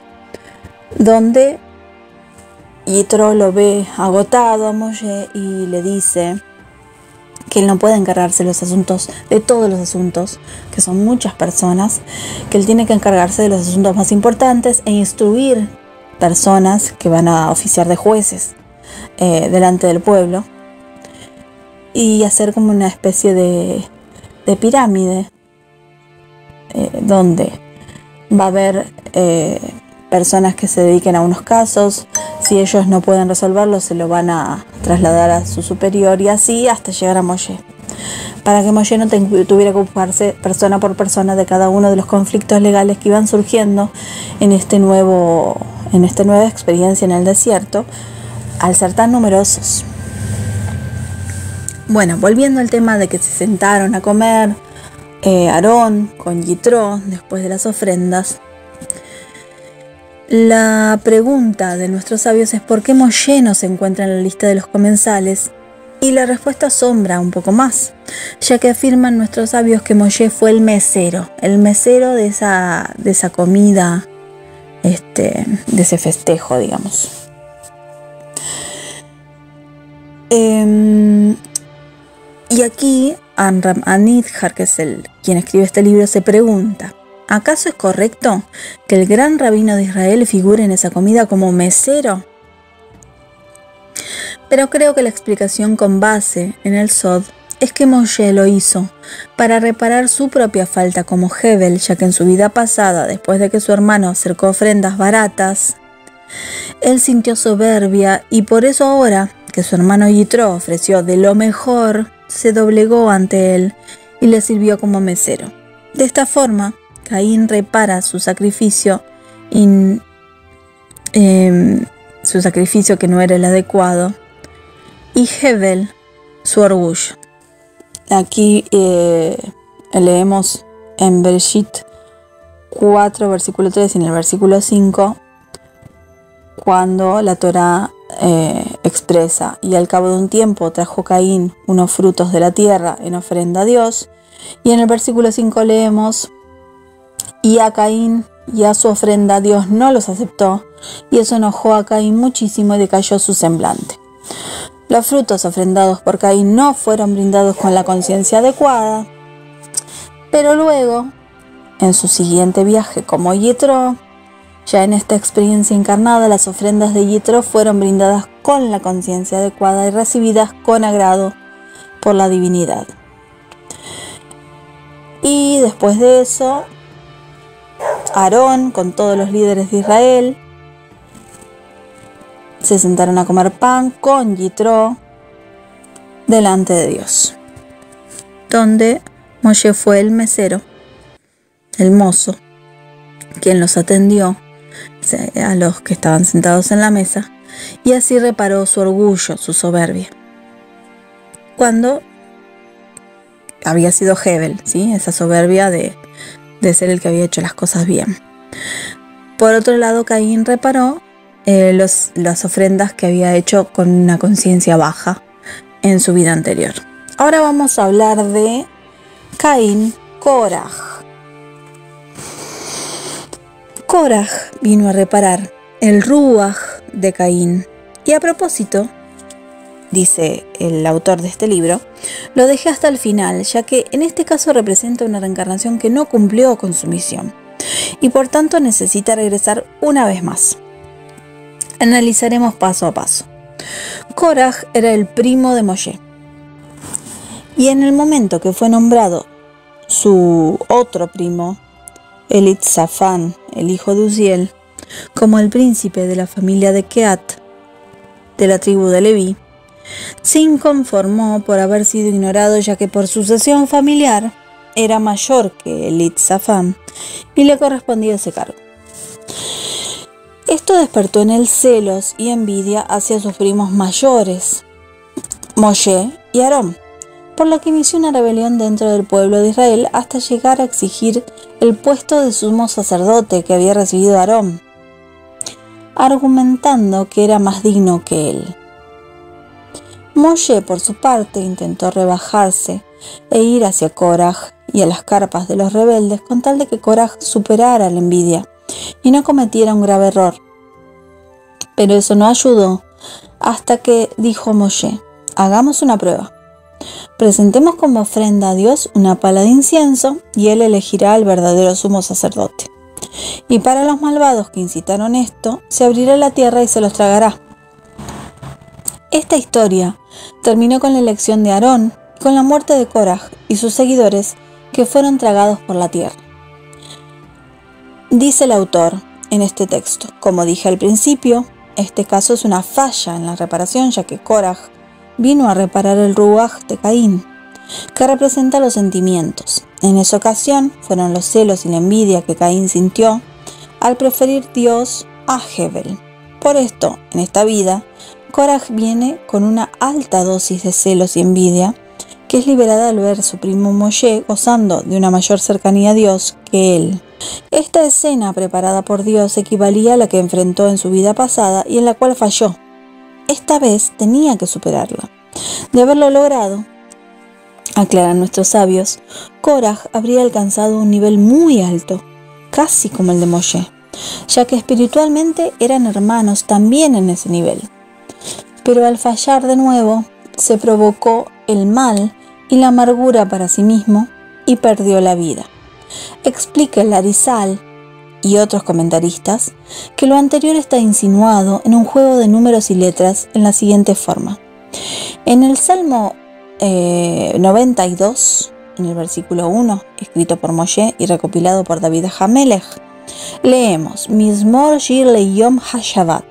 donde Yitro lo ve agotado a Moshe y le dice que él no puede encargarse de todos los asuntos, que son muchas personas, que él tiene que encargarse de los asuntos más importantes e instruir personas que van a oficiar de jueces delante del pueblo, y hacer como una especie de pirámide donde va a haber personas que se dediquen a unos casos. Si ellos no pueden resolverlo, se lo van a trasladar a su superior, y así hasta llegar a Moshe, para que Moshe no tuviera que ocuparse persona por persona de cada uno de los conflictos legales que iban surgiendo en esta nueva experiencia en el desierto, al ser tan numerosos. Bueno, volviendo al tema de que se sentaron a comer Aarón con Yitro después de las ofrendas, la pregunta de nuestros sabios es ¿por qué Moshe no se encuentra en la lista de los comensales? Y la respuesta asombra un poco más, ya que afirman nuestros sabios que Moshe fue el mesero de esa comida, de ese festejo, digamos. Y aquí Amram Anidjar, que es quien escribe este libro, se pregunta: ¿acaso es correcto que el gran rabino de Israel figure en esa comida como mesero? Pero creo que la explicación con base en el Sod es que Moshe lo hizo para reparar su propia falta como Hebel, ya que en su vida pasada, después de que su hermano acercó ofrendas baratas, él sintió soberbia y por eso ahora que su hermano Yitro ofreció de lo mejor, se doblegó ante él y le sirvió como mesero. De esta forma, Caín repara su sacrificio que no era el adecuado, y Hebel su orgullo. Aquí leemos en Bereshit 4, versículo 3 y en el versículo 5, cuando la Torá expresa: y al cabo de un tiempo trajo Caín unos frutos de la tierra en ofrenda a Dios. Y en el versículo 5 leemos: y a Caín y a su ofrenda Dios no los aceptó, y eso enojó a Caín muchísimo y decayó su semblante. Los frutos ofrendados por Caín no fueron brindados con la conciencia adecuada, pero luego, en su siguiente viaje como Yitro, ya en esta experiencia encarnada, las ofrendas de Yitro fueron brindadas con la conciencia adecuada y recibidas con agrado por la divinidad. Y después de eso, Aarón, con todos los líderes de Israel, se sentaron a comer pan con Yitro delante de Dios, donde Moshe fue el mesero, el mozo, quien los atendió a los que estaban sentados en la mesa, y así reparó su orgullo, su soberbia, cuando había sido Hebel, ¿sí? Esa soberbia de ser el que había hecho las cosas bien. Por otro lado, Caín reparó las ofrendas que había hecho con una conciencia baja en su vida anterior. Ahora vamos a hablar de Caín Koraj. Koraj vino a reparar el ruaj de Caín. Y a propósito, dice el autor de este libro, lo dejé hasta el final, ya que en este caso representa una reencarnación que no cumplió con su misión y por tanto necesita regresar una vez más. Analizaremos paso a paso. Koraj era el primo de Moshe, y en el momento que fue nombrado su otro primo, Elitzafán, el hijo de Uziel, como el príncipe de la familia de Keat, de la tribu de Leví, se inconformó por haber sido ignorado, ya que por sucesión familiar era mayor que Elitzafán y le correspondía ese cargo. Esto despertó en él celos y envidia hacia sus primos mayores, Moshe y Aarón, por lo que inició una rebelión dentro del pueblo de Israel hasta llegar a exigir el puesto de sumo sacerdote que había recibido Aarón, argumentando que era más digno que él. Moshe, por su parte, intentó rebajarse e ir hacia Koraj y a las carpas de los rebeldes con tal de que Koraj superara la envidia y no cometiera un grave error. Pero eso no ayudó hasta que dijo Moshe: hagamos una prueba. Presentemos como ofrenda a Dios una pala de incienso y él elegirá al verdadero sumo sacerdote. Y para los malvados que incitaron esto, se abrirá la tierra y se los tragará. Esta historia terminó con la elección de Aarón y con la muerte de Koraj y sus seguidores, que fueron tragados por la tierra. Dice el autor en este texto: como dije al principio, este caso es una falla en la reparación, ya que Koraj vino a reparar el ruaj de Caín, que representa los sentimientos. En esa ocasión fueron los celos y la envidia que Caín sintió al preferir Dios a Hebel. Por esto, en esta vida, Koraj viene con una alta dosis de celos y envidia, que es liberada al ver a su primo Moshe gozando de una mayor cercanía a Dios que él. Esta escena preparada por Dios equivalía a la que enfrentó en su vida pasada y en la cual falló. Esta vez tenía que superarla. De haberlo logrado, aclaran nuestros sabios, Koraj habría alcanzado un nivel muy alto, casi como el de Moshe, ya que espiritualmente eran hermanos también en ese nivel. Pero al fallar de nuevo, se provocó el mal y la amargura para sí mismo y perdió la vida. Explica el Arizal y otros comentaristas que lo anterior está insinuado en un juego de números y letras en la siguiente forma. En el Salmo 92, en el versículo 1, escrito por Moshe y recopilado por David HaMelech, leemos Mizmor Shir Leyom HaShabbat,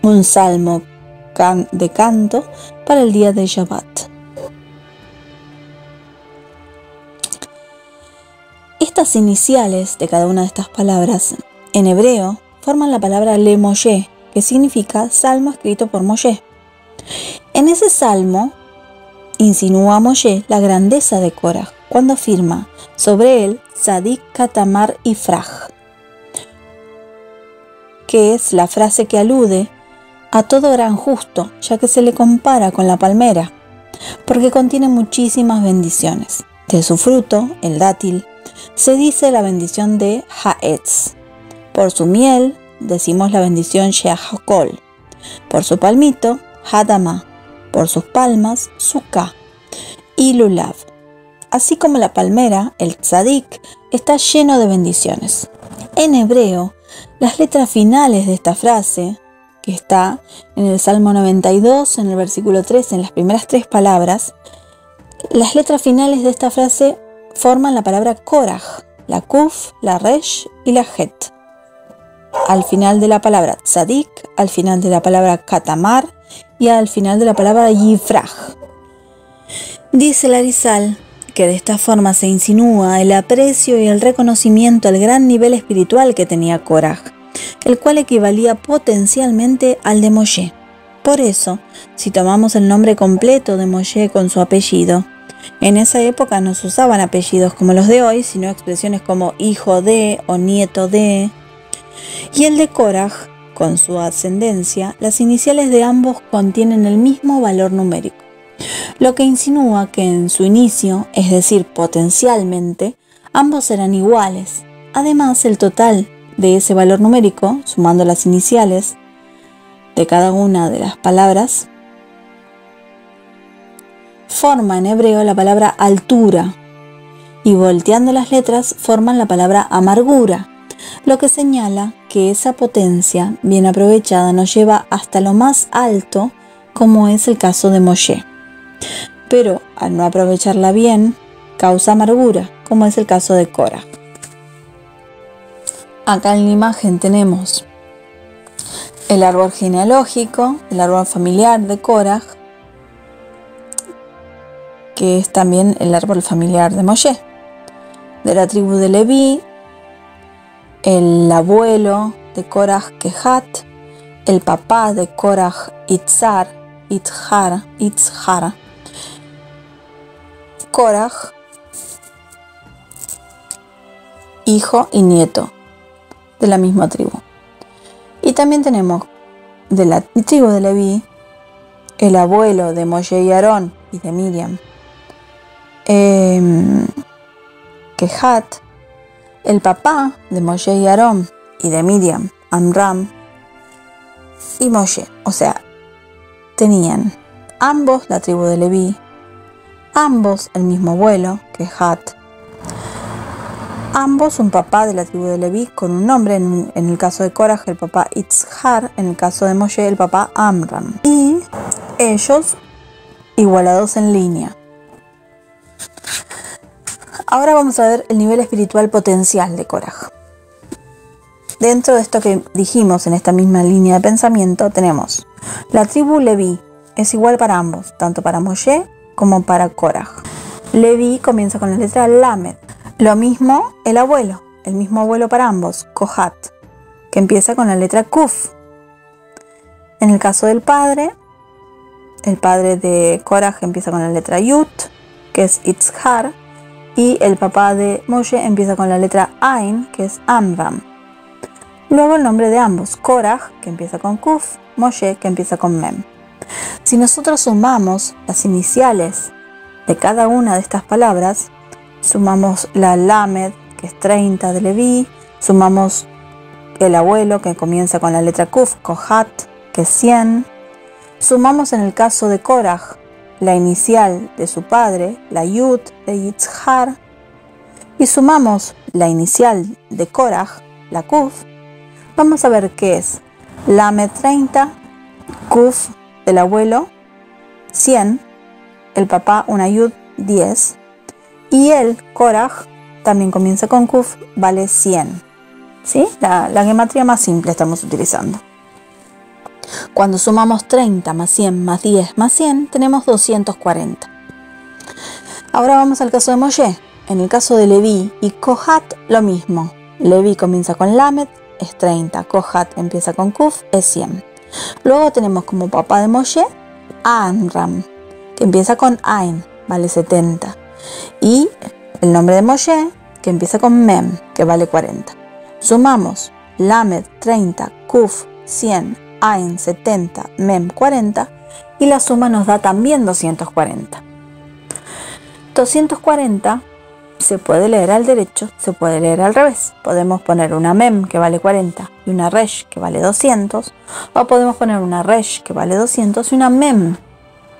un salmo de canto para el día de Shabbat. Estas iniciales de cada una de estas palabras en hebreo forman la palabra Le Moshe, que significa salmo escrito por Moshe. En ese salmo insinúa a Moshe la grandeza de Korah cuando afirma sobre él Tzadik Katamar Ifraj, que es la frase que alude a todo gran justo, ya que se le compara con la palmera, porque contiene muchísimas bendiciones. De su fruto, el dátil, se dice la bendición de Haetz. Por su miel, decimos la bendición Sheahakol. Por su palmito, Hadama. Por sus palmas, Sukkah y Lulav. Así como la palmera, el tzadik, está lleno de bendiciones. En hebreo, las letras finales de esta frase, que está en el Salmo 92, en el versículo 3, en las primeras 3 palabras, las letras finales de esta frase forman la palabra Korah, la Kuf, la Resh y la Het. Al final de la palabra tzadik, al final de la palabra katamar y al final de la palabra yifraj. Dice el Arizal que de esta forma se insinúa el aprecio y el reconocimiento al gran nivel espiritual que tenía Korah, el cual equivalía potencialmente al de Moshe. Por eso, si tomamos el nombre completo de Moshe con su apellido, en esa época no se usaban apellidos como los de hoy, sino expresiones como hijo de o nieto de. Y el de Korah, con su ascendencia, las iniciales de ambos contienen el mismo valor numérico, lo que insinúa que en su inicio, es decir, potencialmente, ambos eran iguales. Además, el total de ese valor numérico, sumando las iniciales de cada una de las palabras, forma en hebreo la palabra altura, y volteando las letras forman la palabra amargura, lo que señala que esa potencia bien aprovechada nos lleva hasta lo más alto, como es el caso de Moshe. Pero al no aprovecharla bien, causa amargura, como es el caso de Korah. Acá en la imagen tenemos el árbol genealógico, el árbol familiar de Korah, que es también el árbol familiar de Moshe. De la tribu de Leví, el abuelo de Korah, Kehat, el papá de Korah, Itzhar, Korah, hijo y nieto de la misma tribu. Y también tenemos de la tribu de Leví, el abuelo de Moshe y Aarón y de Miriam, Kehat, el papá de Moshe y Aarón y de Miriam, Amram y Moshe. O sea, tenían ambos la tribu de Leví, ambos el mismo abuelo, Kehat, ambos un papá de la tribu de Leví con un nombre, en el caso de Korah el papá Itzhar, en el caso de Moshe el papá Amram, y ellos igualados en línea. Ahora vamos a ver el nivel espiritual potencial de Korah. Dentro de esto que dijimos en esta misma línea de pensamiento tenemos la tribu Leví, es igual para ambos, tanto para Moshe como para Korah. Leví comienza con la letra Lamed. Lo mismo el abuelo, el mismo abuelo para ambos, Kohat, que empieza con la letra Kuf. En el caso del padre, el padre de Korah empieza con la letra Yud, que es Itzhar, y el papá de Moshe empieza con la letra Ain, que es Amram. Luego el nombre de ambos, Korah, que empieza con Kuf, Moshe, que empieza con Mem. Si nosotros sumamos las iniciales de cada una de estas palabras, sumamos la Lamed, que es 30 de Leví, sumamos el abuelo, que comienza con la letra Kuf, Kohat, que es 100, sumamos en el caso de Korah la inicial de su padre, la Yud de Yitzhar, y sumamos la inicial de Korah, la Kuf, vamos a ver qué es Lamed 30, Kuf del abuelo 100, el papá una yud 10 y el Korach también comienza con Kuf, vale 100. ¿Sí? La gematría más simple estamos utilizando. Cuando sumamos 30 más 100 más 10 más 100 tenemos 240. Ahora vamos al caso de Moshe. En el caso de Leví y Kohat lo mismo. Leví comienza con Lamed, es 30. Kohat empieza con Kuf, es 100. Luego tenemos como papá de Moshe a Amram, que empieza con Ain, vale 70. Y el nombre de Moshe, que empieza con Mem, que vale 40. Sumamos Lamed 30, Kuf 100, Ain 70, Mem 40 y la suma nos da también 240. 240 se puede leer al derecho, se puede leer al revés. Podemos poner una Mem que vale 40 y una Resh que vale 200, o podemos poner una Resh que vale 200 y una Mem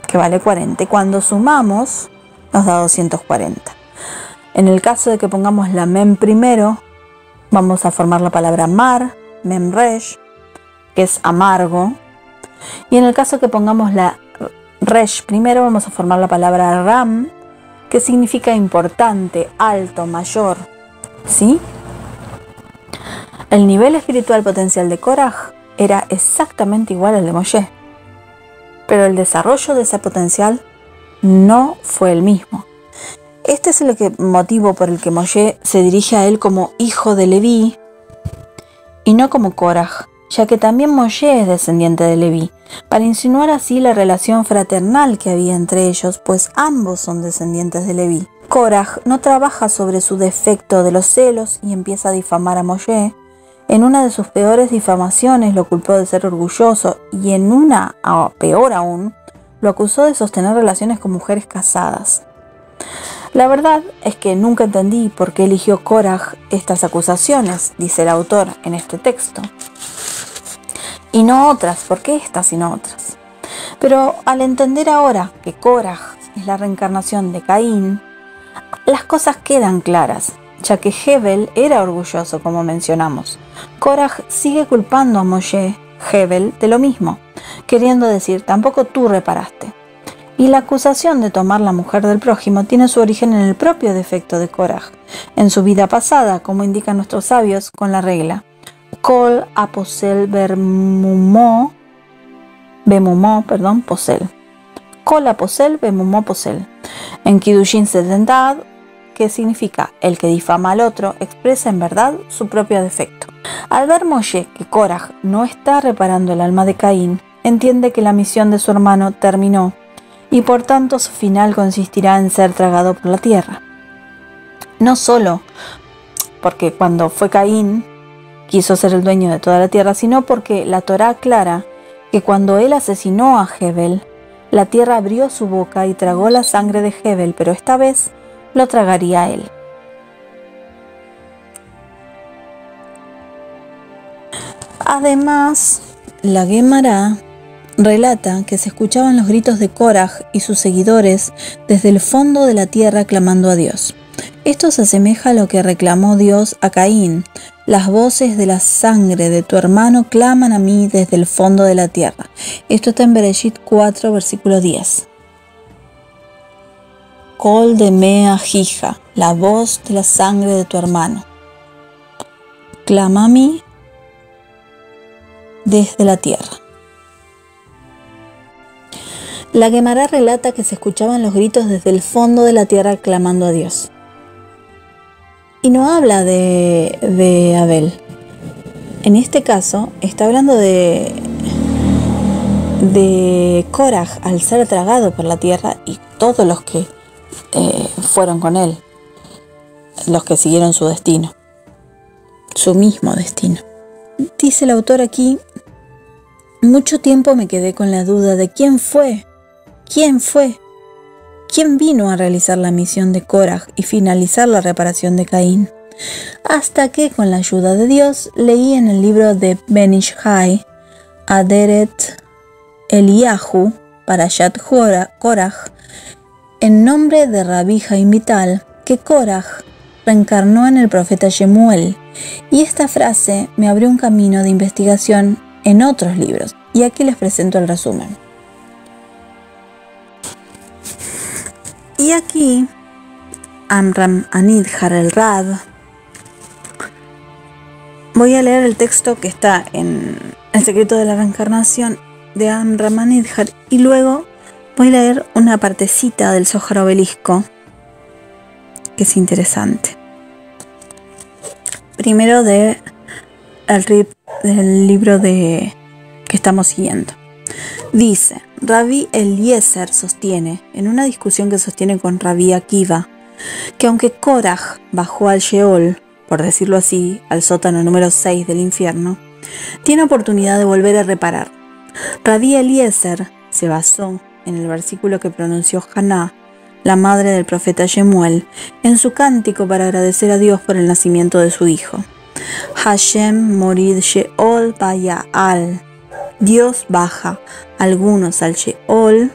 que vale 40. Y cuando sumamos nos da 240. En el caso de que pongamos la Mem primero, vamos a formar la palabra mar, Mem Resh, que es amargo. Y en el caso que pongamos la Resh primero, vamos a formar la palabra Ram, que significa importante, alto, mayor. ¿Sí? El nivel espiritual potencial de Korach era exactamente igual al de Moshe, pero el desarrollo de ese potencial no fue el mismo. Este es el motivo por el que Moshe se dirige a él como hijo de Leví y no como Korach, ya que también Moshe es descendiente de Leví, para insinuar así la relación fraternal que había entre ellos, pues ambos son descendientes de Leví. Korach no trabaja sobre su defecto de los celos y empieza a difamar a Moshe. En una de sus peores difamaciones lo culpó de ser orgulloso y en una, peor aún, lo acusó de sostener relaciones con mujeres casadas. La verdad es que nunca entendí por qué eligió Korach estas acusaciones, dice el autor en este texto. Y no otras, ¿por qué estas y no otras? Pero al entender ahora que Korach es la reencarnación de Caín, las cosas quedan claras, ya que Hebel era orgulloso, como mencionamos. Korach sigue culpando a Moshe, Hebel, de lo mismo, queriendo decir, tampoco tú reparaste. Y la acusación de tomar la mujer del prójimo tiene su origen en el propio defecto de Korach, en su vida pasada, como indican nuestros sabios con la regla Kol aposel bemumó posel. Kol aposel bemumó posel. En Kiddushin 70, que significa el que difama al otro, expresa en verdad su propio defecto. Al ver Moshe que Korach no está reparando el alma de Caín, entiende que la misión de su hermano terminó y por tanto su final consistirá en ser tragado por la tierra. No solo porque cuando fue Caín quiso ser el dueño de toda la tierra, sino porque la Torá aclara que cuando él asesinó a Hebel, la tierra abrió su boca y tragó la sangre de Hebel, pero esta vez lo tragaría a él. Además, la Gemara relata que se escuchaban los gritos de Korach y sus seguidores desde el fondo de la tierra clamando a Dios. Esto se asemeja a lo que reclamó Dios a Caín. Las voces de la sangre de tu hermano claman a mí desde el fondo de la tierra. Esto está en Bereshit 4, versículo 10. Kol de mea jija, la voz de la sangre de tu hermano. Clama a mí desde la tierra. La Gemara relata que se escuchaban los gritos desde el fondo de la tierra clamando a Dios. Y no habla de Abel. En este caso está hablando de Korach al ser tragado por la tierra y todos los que fueron con él, los que siguieron su destino, su mismo destino. Dice el autor aquí, mucho tiempo me quedé con la duda de quién fue, quién vino a realizar la misión de Korach y finalizar la reparación de Caín, hasta que con la ayuda de Dios leí en el libro de Ben Ish Hai, Aderet Eliyahu, Parashat Korach, en nombre de Rabbi Haim Vital, que Korach reencarnó en el profeta Shemuel, y esta frase me abrió un camino de investigación en otros libros, y aquí les presento el resumen. Y aquí Amram Anidjar el Rab, voy a leer el texto que está en El secreto de la reencarnación de Amram Anidjar y luego voy a leer una partecita del Zohar Obelisco que es interesante. Primero del libro que estamos siguiendo. Dice, Rabbi Eliezer sostiene, en una discusión que sostiene con Rabbi Akiva, que aunque Koraj bajó al Sheol, por decirlo así, al sótano número 6 del infierno, tiene oportunidad de volver a reparar. Rabbi Eliezer se basó en el versículo que pronunció Haná, la madre del profeta Shemuel, en su cántico para agradecer a Dios por el nacimiento de su hijo. Hashem morid Sheol Baya'al. Dios baja algunos al Sheol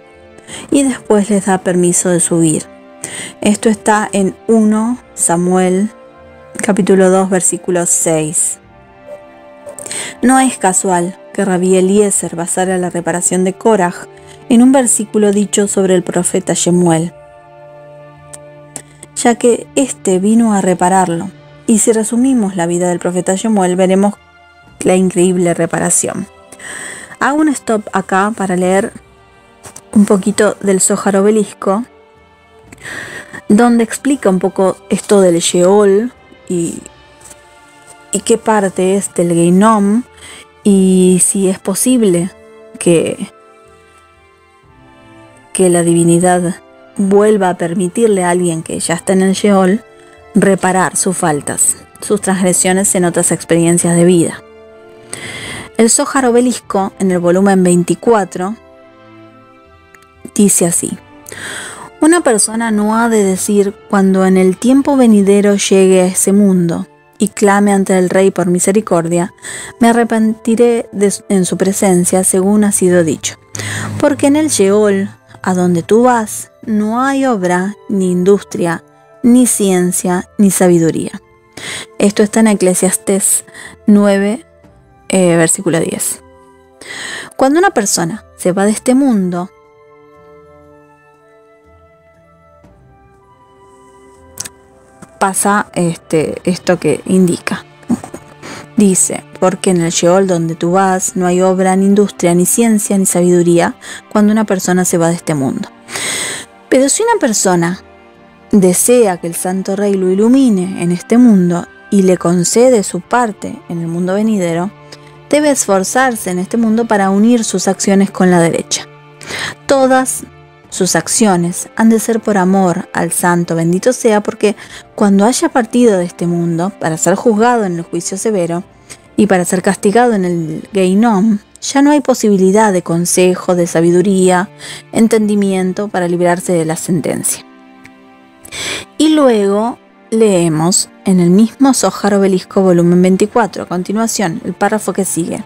y después les da permiso de subir. Esto está en 1 Samuel, capítulo 2, versículo 6. No es casual que Rabbi Eliezer basara la reparación de Koraj en un versículo dicho sobre el profeta Shemuel, ya que éste vino a repararlo. Y si resumimos la vida del profeta Shemuel, veremos la increíble reparación. Hago un stop acá para leer un poquito del Zohar Obelisco, donde explica un poco esto del Sheol y qué parte es del Geinom y si es posible que la divinidad vuelva a permitirle a alguien que ya está en el Sheol reparar sus faltas, sus transgresiones en otras experiencias de vida. El Zohar Obelisco, en el volumen 24, dice así: una persona no ha de decir cuando en el tiempo venidero llegue a ese mundo y clame ante el Rey por misericordia, me arrepentiré en su presencia según ha sido dicho, porque en el Sheol, a donde tú vas, no hay obra, ni industria, ni ciencia, ni sabiduría. Esto está en Eclesiastés 9, versículo 10. Cuando una persona se va de este mundo, pasa esto que indica. Dice, porque en el Sheol donde tú vas no hay obra, ni industria, ni ciencia, ni sabiduría, cuando una persona se va de este mundo. Pero si una persona desea que el Santo Rey lo ilumine en este mundo y le concede su parte en el mundo venidero, debe esforzarse en este mundo para unir sus acciones con la derecha. Todas sus acciones han de ser por amor al Santo, bendito sea, porque cuando haya partido de este mundo para ser juzgado en el juicio severo y para ser castigado en el Geinom, ya no hay posibilidad de consejo, de sabiduría, entendimiento para librarse de la sentencia. Y luego leemos en el mismo Zohar Obelisco volumen 24, a continuación, el párrafo que sigue.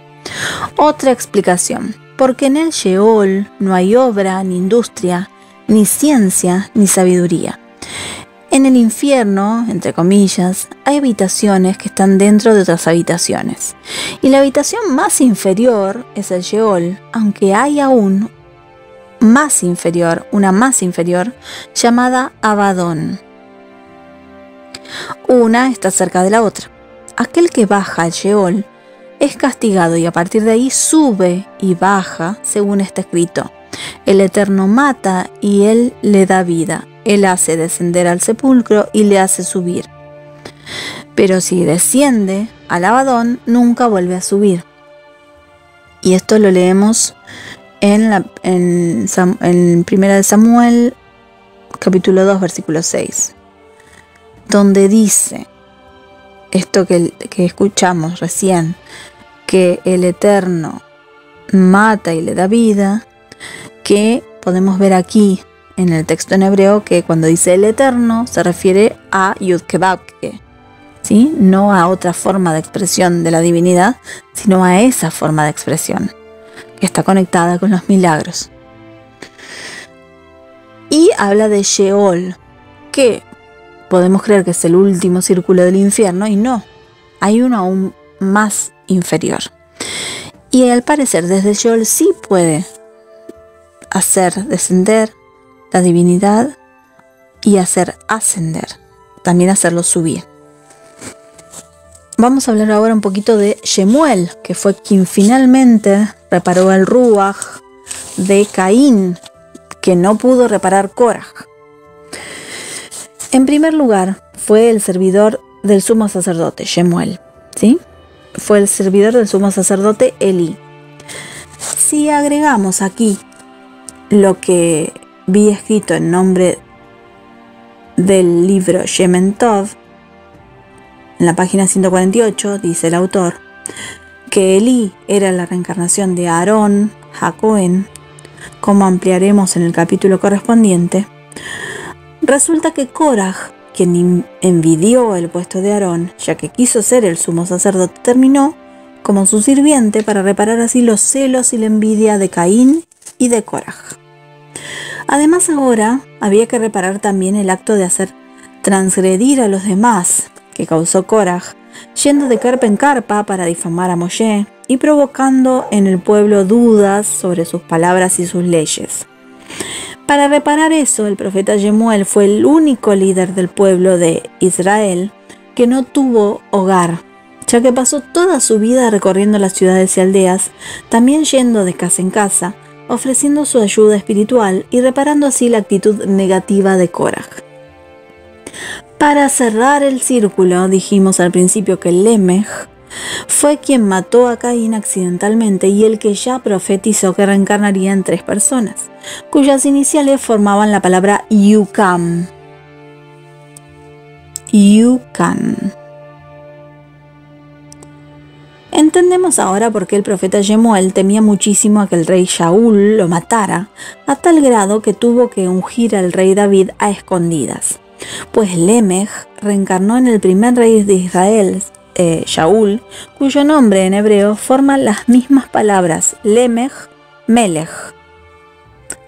Otra explicación, porque en el Sheol no hay obra, ni industria, ni ciencia, ni sabiduría. En el infierno, entre comillas, hay habitaciones que están dentro de otras habitaciones. Y la habitación más inferior es el Sheol, aunque hay aún más inferior, una más inferior, llamada Abadón. Una está cerca de la otra. Aquel que baja al Sheol es castigado y a partir de ahí sube y baja, según está escrito. El Eterno mata y Él le da vida. Él hace descender al sepulcro y le hace subir. Pero si desciende al Abadón, nunca vuelve a subir. Y esto lo leemos en 1 de Samuel, capítulo 2, versículo 6. Donde dice esto que escuchamos recién, que el Eterno mata y le da vida, que podemos ver aquí en el texto en hebreo que cuando dice el Eterno se refiere a Yud-Kevavke, ¿sí? No a otra forma de expresión de la divinidad, sino a esa forma de expresión que está conectada con los milagros. Y habla de Sheol, que podemos creer que es el último círculo del infierno, y no, hay uno aún más inferior. Y al parecer desde Sheol sí puede hacer descender la divinidad y hacer ascender, también hacerlo subir. Vamos a hablar ahora un poquito de Shemuel, que fue quien finalmente reparó el Ruach de Caín, que no pudo reparar Korah. En primer lugar, fue el servidor del sumo sacerdote, Shemuel, ¿sí? Fue el servidor del sumo sacerdote Elí. Si agregamos aquí lo que vi escrito en nombre del libro Shemen Tov, en la página 148, dice el autor, que Elí era la reencarnación de Aarón, HaKohen, como ampliaremos en el capítulo correspondiente. Resulta que Korah, quien envidió el puesto de Aarón, ya que quiso ser el sumo sacerdote, terminó como su sirviente para reparar así los celos y la envidia de Caín y de Korah. Además, ahora había que reparar también el acto de hacer transgredir a los demás que causó Korah, yendo de carpa en carpa para difamar a Moshe y provocando en el pueblo dudas sobre sus palabras y sus leyes. Para reparar eso, el profeta Shemuel fue el único líder del pueblo de Israel que no tuvo hogar, ya que pasó toda su vida recorriendo las ciudades y aldeas, también yendo de casa en casa, ofreciendo su ayuda espiritual y reparando así la actitud negativa de Korah. Para cerrar el círculo, dijimos al principio que Lemech fue quien mató a Caín accidentalmente y el que ya profetizó que reencarnaría en 3 personas, cuyas iniciales formaban la palabra Yukam. Yukan. Entendemos ahora por qué el profeta Shemuel temía muchísimo a que el rey Shaul lo matara, a tal grado que tuvo que ungir al rey David a escondidas. Pues Lemech reencarnó en el primer rey de Israel, Shaul, cuyo nombre en hebreo forma las mismas palabras Lemech, Melech,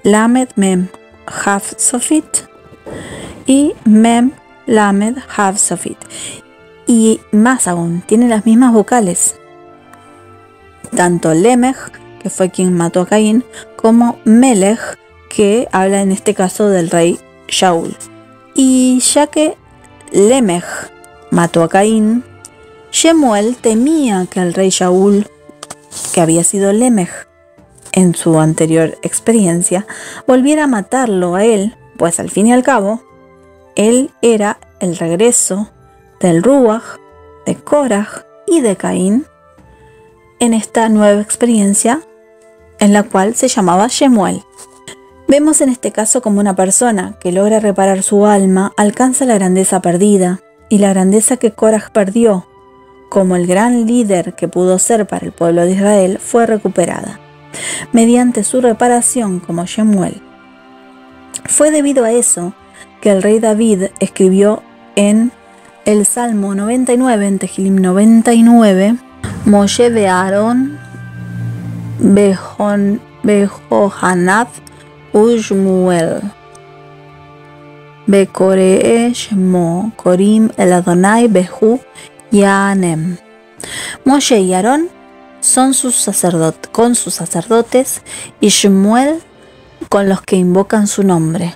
Lamed, Mem, Hav, Sofit y Mem, Lamed, Hav, Sofit. Y más aún, tiene las mismas vocales. Tanto Lemech, que fue quien mató a Caín, como Melech, que habla en este caso del rey Shaul. Y ya que Lemech mató a Caín, Shemuel temía que el rey Shaul, que había sido Lemech en su anterior experiencia, volviera a matarlo a él, pues al fin y al cabo, él era el regreso del Ruach, de Korah y de Caín en esta nueva experiencia en la cual se llamaba Shemuel. Vemos en este caso como una persona que logra reparar su alma alcanza la grandeza perdida, y la grandeza que Korah perdió como el gran líder que pudo ser para el pueblo de Israel fue recuperada mediante su reparación como Shemuel. Fue debido a eso que el rey David escribió en el Salmo 99, en Tehilim 99, Moshe ve Aarón Bejohanad Ushmuel Bekoree Shmo Korim el Adonai Behu Yanem. Moshe y Aarón son con sus sacerdotes, y Shemuel con los que invocan su nombre.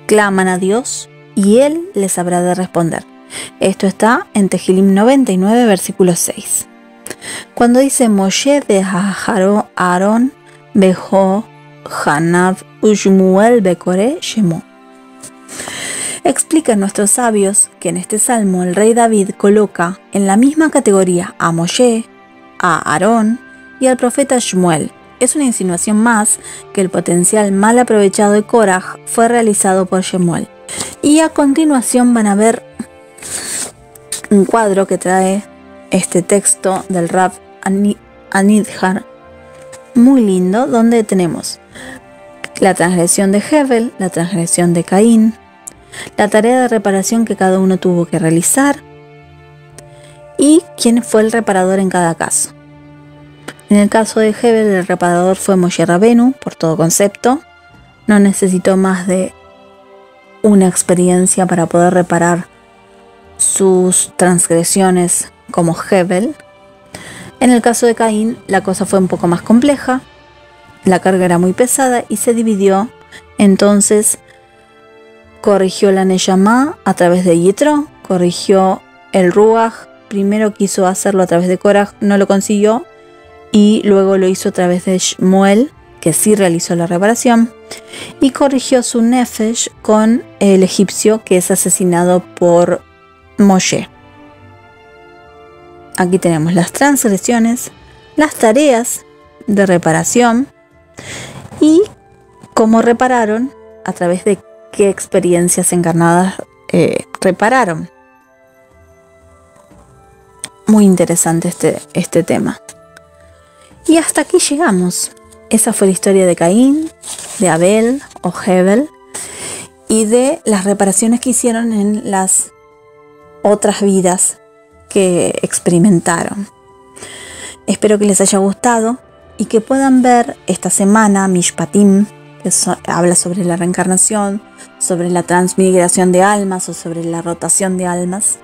Claman a Dios y Él les habrá de responder. Esto está en Tehilim 99, versículo 6. Cuando dice Moshe de Aarón Bejo Hanav Ushmuel Bekore Shemo, explican nuestros sabios que en este salmo el rey David coloca en la misma categoría a Moshe, a Aarón y al profeta Shemuel. Es una insinuación más que el potencial mal aprovechado de Korah fue realizado por Shemuel. Y a continuación van a ver un cuadro que trae este texto del Rav Anidjar, muy lindo, donde tenemos la transgresión de Hevel, la transgresión de Caín, la tarea de reparación que cada uno tuvo que realizar y quién fue el reparador en cada caso. En el caso de Hevel, el reparador fue Moshe Rabenu, por todo concepto. No necesitó más de una experiencia para poder reparar sus transgresiones como Hevel. En el caso de Caín, la cosa fue un poco más compleja, la carga era muy pesada y se dividió entonces corrigió la Neyamá a través de Yitro, corrigió el Ruach, primero quiso hacerlo a través de Korach, no lo consiguió, y luego lo hizo a través de Shmuel, que sí realizó la reparación, y corrigió su Nefesh con el egipcio que es asesinado por Moshe. Aquí tenemos las transgresiones, las tareas de reparación y cómo repararon, a través de qué experiencias encarnadas repararon. Muy interesante este tema. Y hasta aquí llegamos. Esa fue la historia de Caín, de Abel o Hebel y de las reparaciones que hicieron en las otras vidas que experimentaron. Espero que les haya gustado y que puedan ver esta semana Mishpatim, que habla sobre la reencarnación, sobre la transmigración de almas o sobre la rotación de almas,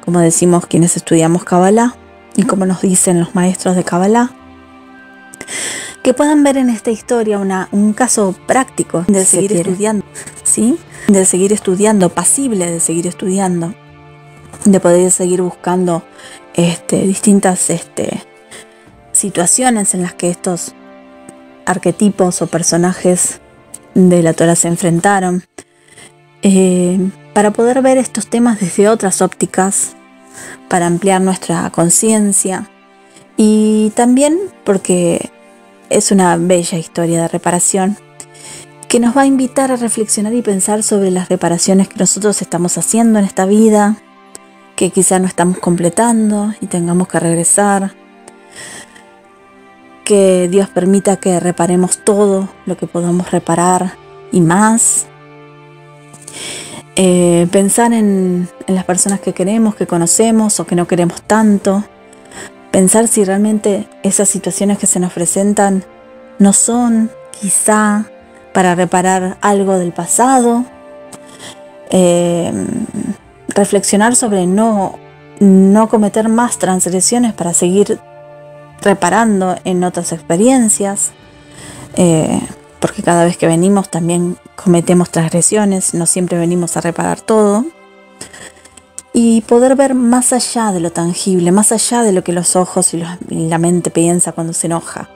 como decimos quienes estudiamos Kabbalah y como nos dicen los maestros de Kabbalah. Que puedan ver en esta historia un caso práctico de seguir estudiando, ¿sí? De seguir estudiando, pasible de seguir estudiando, de poder seguir buscando distintas situaciones en las que estos arquetipos o personajes de la Torah se enfrentaron, para poder ver estos temas desde otras ópticas, para ampliar nuestra conciencia y también porque es una bella historia de reparación que nos va a invitar a reflexionar y pensar sobre las reparaciones que nosotros estamos haciendo en esta vida, que quizá no estamos completando y tengamos que regresar. Que Dios permita que reparemos todo lo que podamos reparar y más. Pensar en las personas que queremos, que conocemos o que no queremos tanto. Pensar si realmente esas situaciones que se nos presentan no son quizá para reparar algo del pasado. Reflexionar sobre no cometer más transgresiones para seguir reparando en otras experiencias. Porque cada vez que venimos también cometemos transgresiones, no siempre venimos a reparar todo. Y poder ver más allá de lo tangible, más allá de lo que los ojos y la mente piensa cuando se enoja,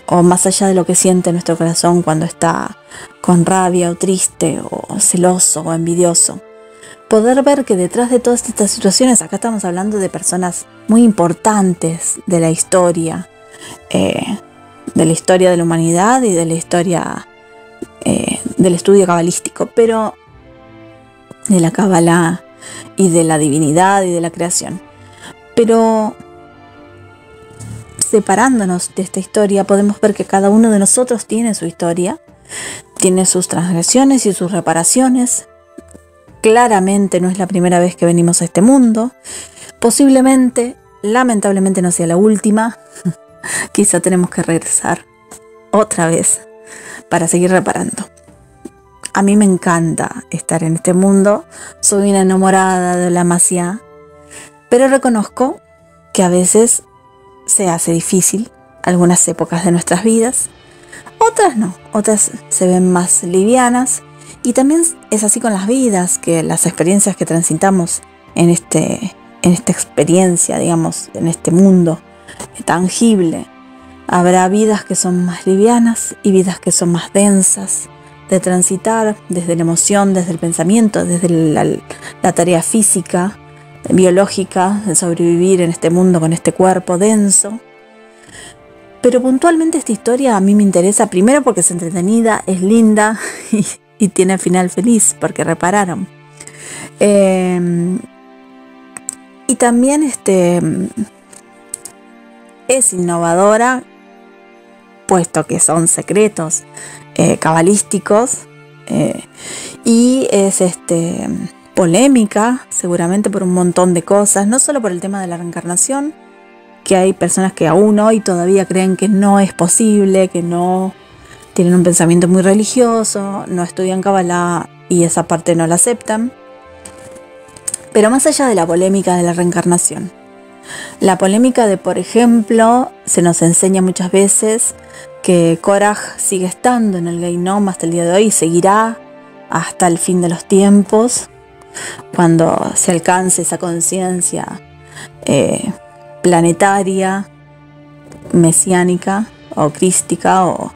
o más allá de lo que siente nuestro corazón cuando está con rabia o triste o celoso o envidioso. Poder ver que detrás de todas estas situaciones, acá estamos hablando de personas muy importantes de la historia de la humanidad y de la historia del estudio cabalístico, pero de la Kabbalah y de la divinidad y de la creación. Pero separándonos de esta historia podemos ver que cada uno de nosotros tiene su historia, tiene sus transgresiones y sus reparaciones. Claramente no es la primera vez que venimos a este mundo. Posiblemente, lamentablemente no sea la última. Quizá tenemos que regresar otra vez para seguir reparando. A mí me encanta estar en este mundo, soy una enamorada de la Mashiach, pero reconozco que a veces se hace difícil algunas épocas de nuestras vidas, otras no, otras se ven más livianas y también es así con las vidas, que las experiencias que transitamos en esta experiencia, digamos, en este mundo tangible, habrá vidas que son más livianas y vidas que son más densas, de transitar desde la emoción, desde el pensamiento, desde la tarea física, biológica, de sobrevivir en este mundo con este cuerpo denso. Pero puntualmente esta historia a mí me interesa primero porque es entretenida, es linda y tiene final feliz porque repararon. Y también es innovadora, puesto que son secretos cabalísticos, y es polémica seguramente por un montón de cosas, no solo por el tema de la reencarnación, que hay personas que aún hoy todavía creen que no es posible, que no tienen un pensamiento muy religioso, no estudian Kabbalah y esa parte no la aceptan. Pero más allá de la polémica de la reencarnación, la polémica de, por ejemplo, se nos enseña muchas veces que Korach sigue estando en el Geinom hasta el día de hoy y seguirá hasta el fin de los tiempos, cuando se alcance esa conciencia planetaria, mesiánica o crística o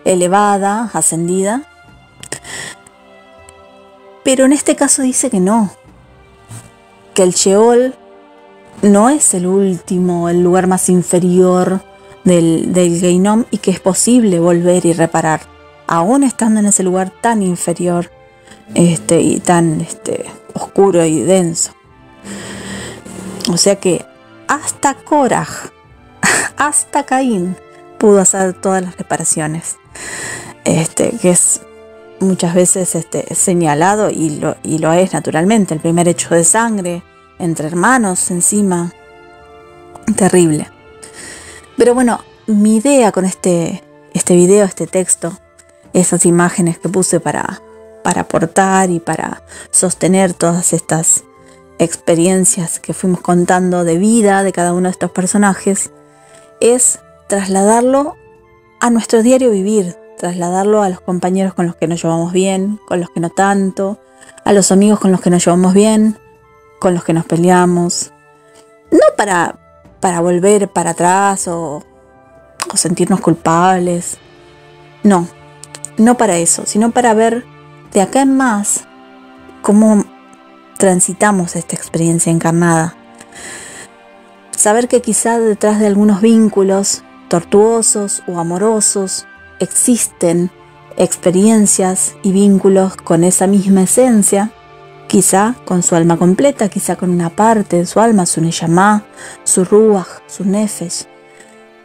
elevada, ascendida. Pero en este caso dice que no, que el Sheol no es el último, el lugar más inferior del Gehinom, y que es posible volver y reparar, aún estando en ese lugar tan inferior y tan oscuro y denso. O sea que hasta Korah, hasta Caín pudo hacer todas las reparaciones, que es muchas veces señalado, y lo es naturalmente, el primer hecho de sangre entre hermanos encima, terrible. Pero bueno, mi idea con este video, este texto, esas imágenes que puse para aportar y para sostener todas estas experiencias que fuimos contando de vida de cada uno de estos personajes, es trasladarlo a nuestro diario vivir, trasladarlo a los compañeros con los que nos llevamos bien, con los que no tanto, a los amigos con los que nos llevamos bien, con los que nos peleamos. No para volver para atrás o sentirnos culpables. No para eso, sino para ver de acá en más cómo transitamos esta experiencia encarnada. Saber que quizá detrás de algunos vínculos tortuosos o amorosos existen experiencias y vínculos con esa misma esencia, quizá con su alma completa, quizá con una parte de su alma, su neyamá, su ruach, su nefesh,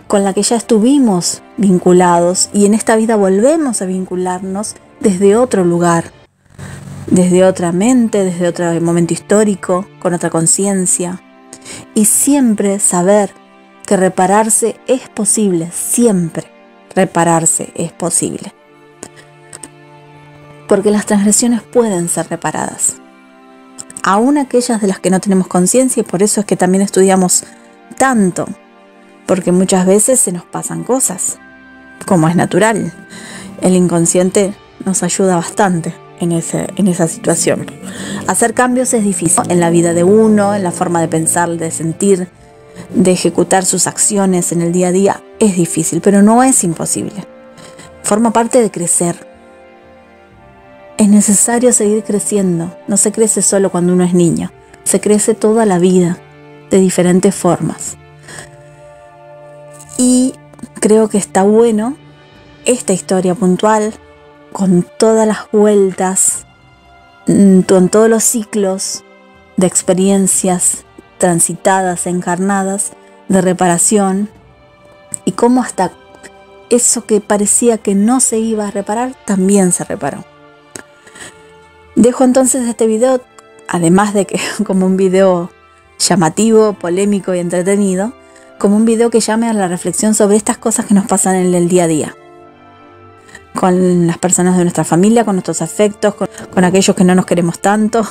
con la que ya estuvimos vinculados, y en esta vida volvemos a vincularnos desde otro lugar, desde otra mente, desde otro momento histórico, con otra conciencia. Y siempre saber que repararse es posible, siempre repararse es posible. Porque las transgresiones pueden ser reparadas, aún aquellas de las que no tenemos conciencia, y por eso es que también estudiamos tanto, porque muchas veces se nos pasan cosas, como es natural. El inconsciente nos ayuda bastante en esa situación. Hacer cambios es difícil en la vida de uno, en la forma de pensar, de sentir, de ejecutar sus acciones en el día a día. Es difícil, pero no es imposible. Forma parte de crecer. Es necesario seguir creciendo. No se crece solo cuando uno es niño. Se crece toda la vida, de diferentes formas. Y creo que está bueno esta historia puntual, con todas las vueltas, con todos los ciclos de experiencias transitadas, encarnadas, de reparación, y cómo hasta eso que parecía que no se iba a reparar, también se reparó. Dejo entonces este video, además de que como un video llamativo, polémico y entretenido, como un video que llame a la reflexión sobre estas cosas que nos pasan en el día a día, con las personas de nuestra familia, con nuestros afectos, con aquellos que no nos queremos tanto,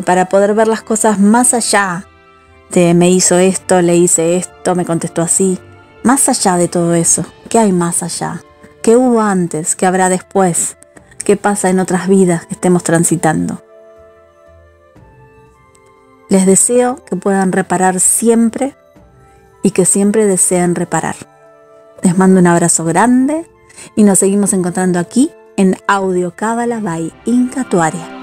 para poder ver las cosas más allá de me hizo esto, le hice esto, me contestó así. Más allá de todo eso, ¿qué hay más allá? ¿Qué hubo antes? ¿Qué habrá después? ¿Qué pasa en otras vidas que estemos transitando? Les deseo que puedan reparar siempre y que siempre deseen reparar. Les mando un abrazo grande y nos seguimos encontrando aquí en Audio Cábala by Inca Tuaria.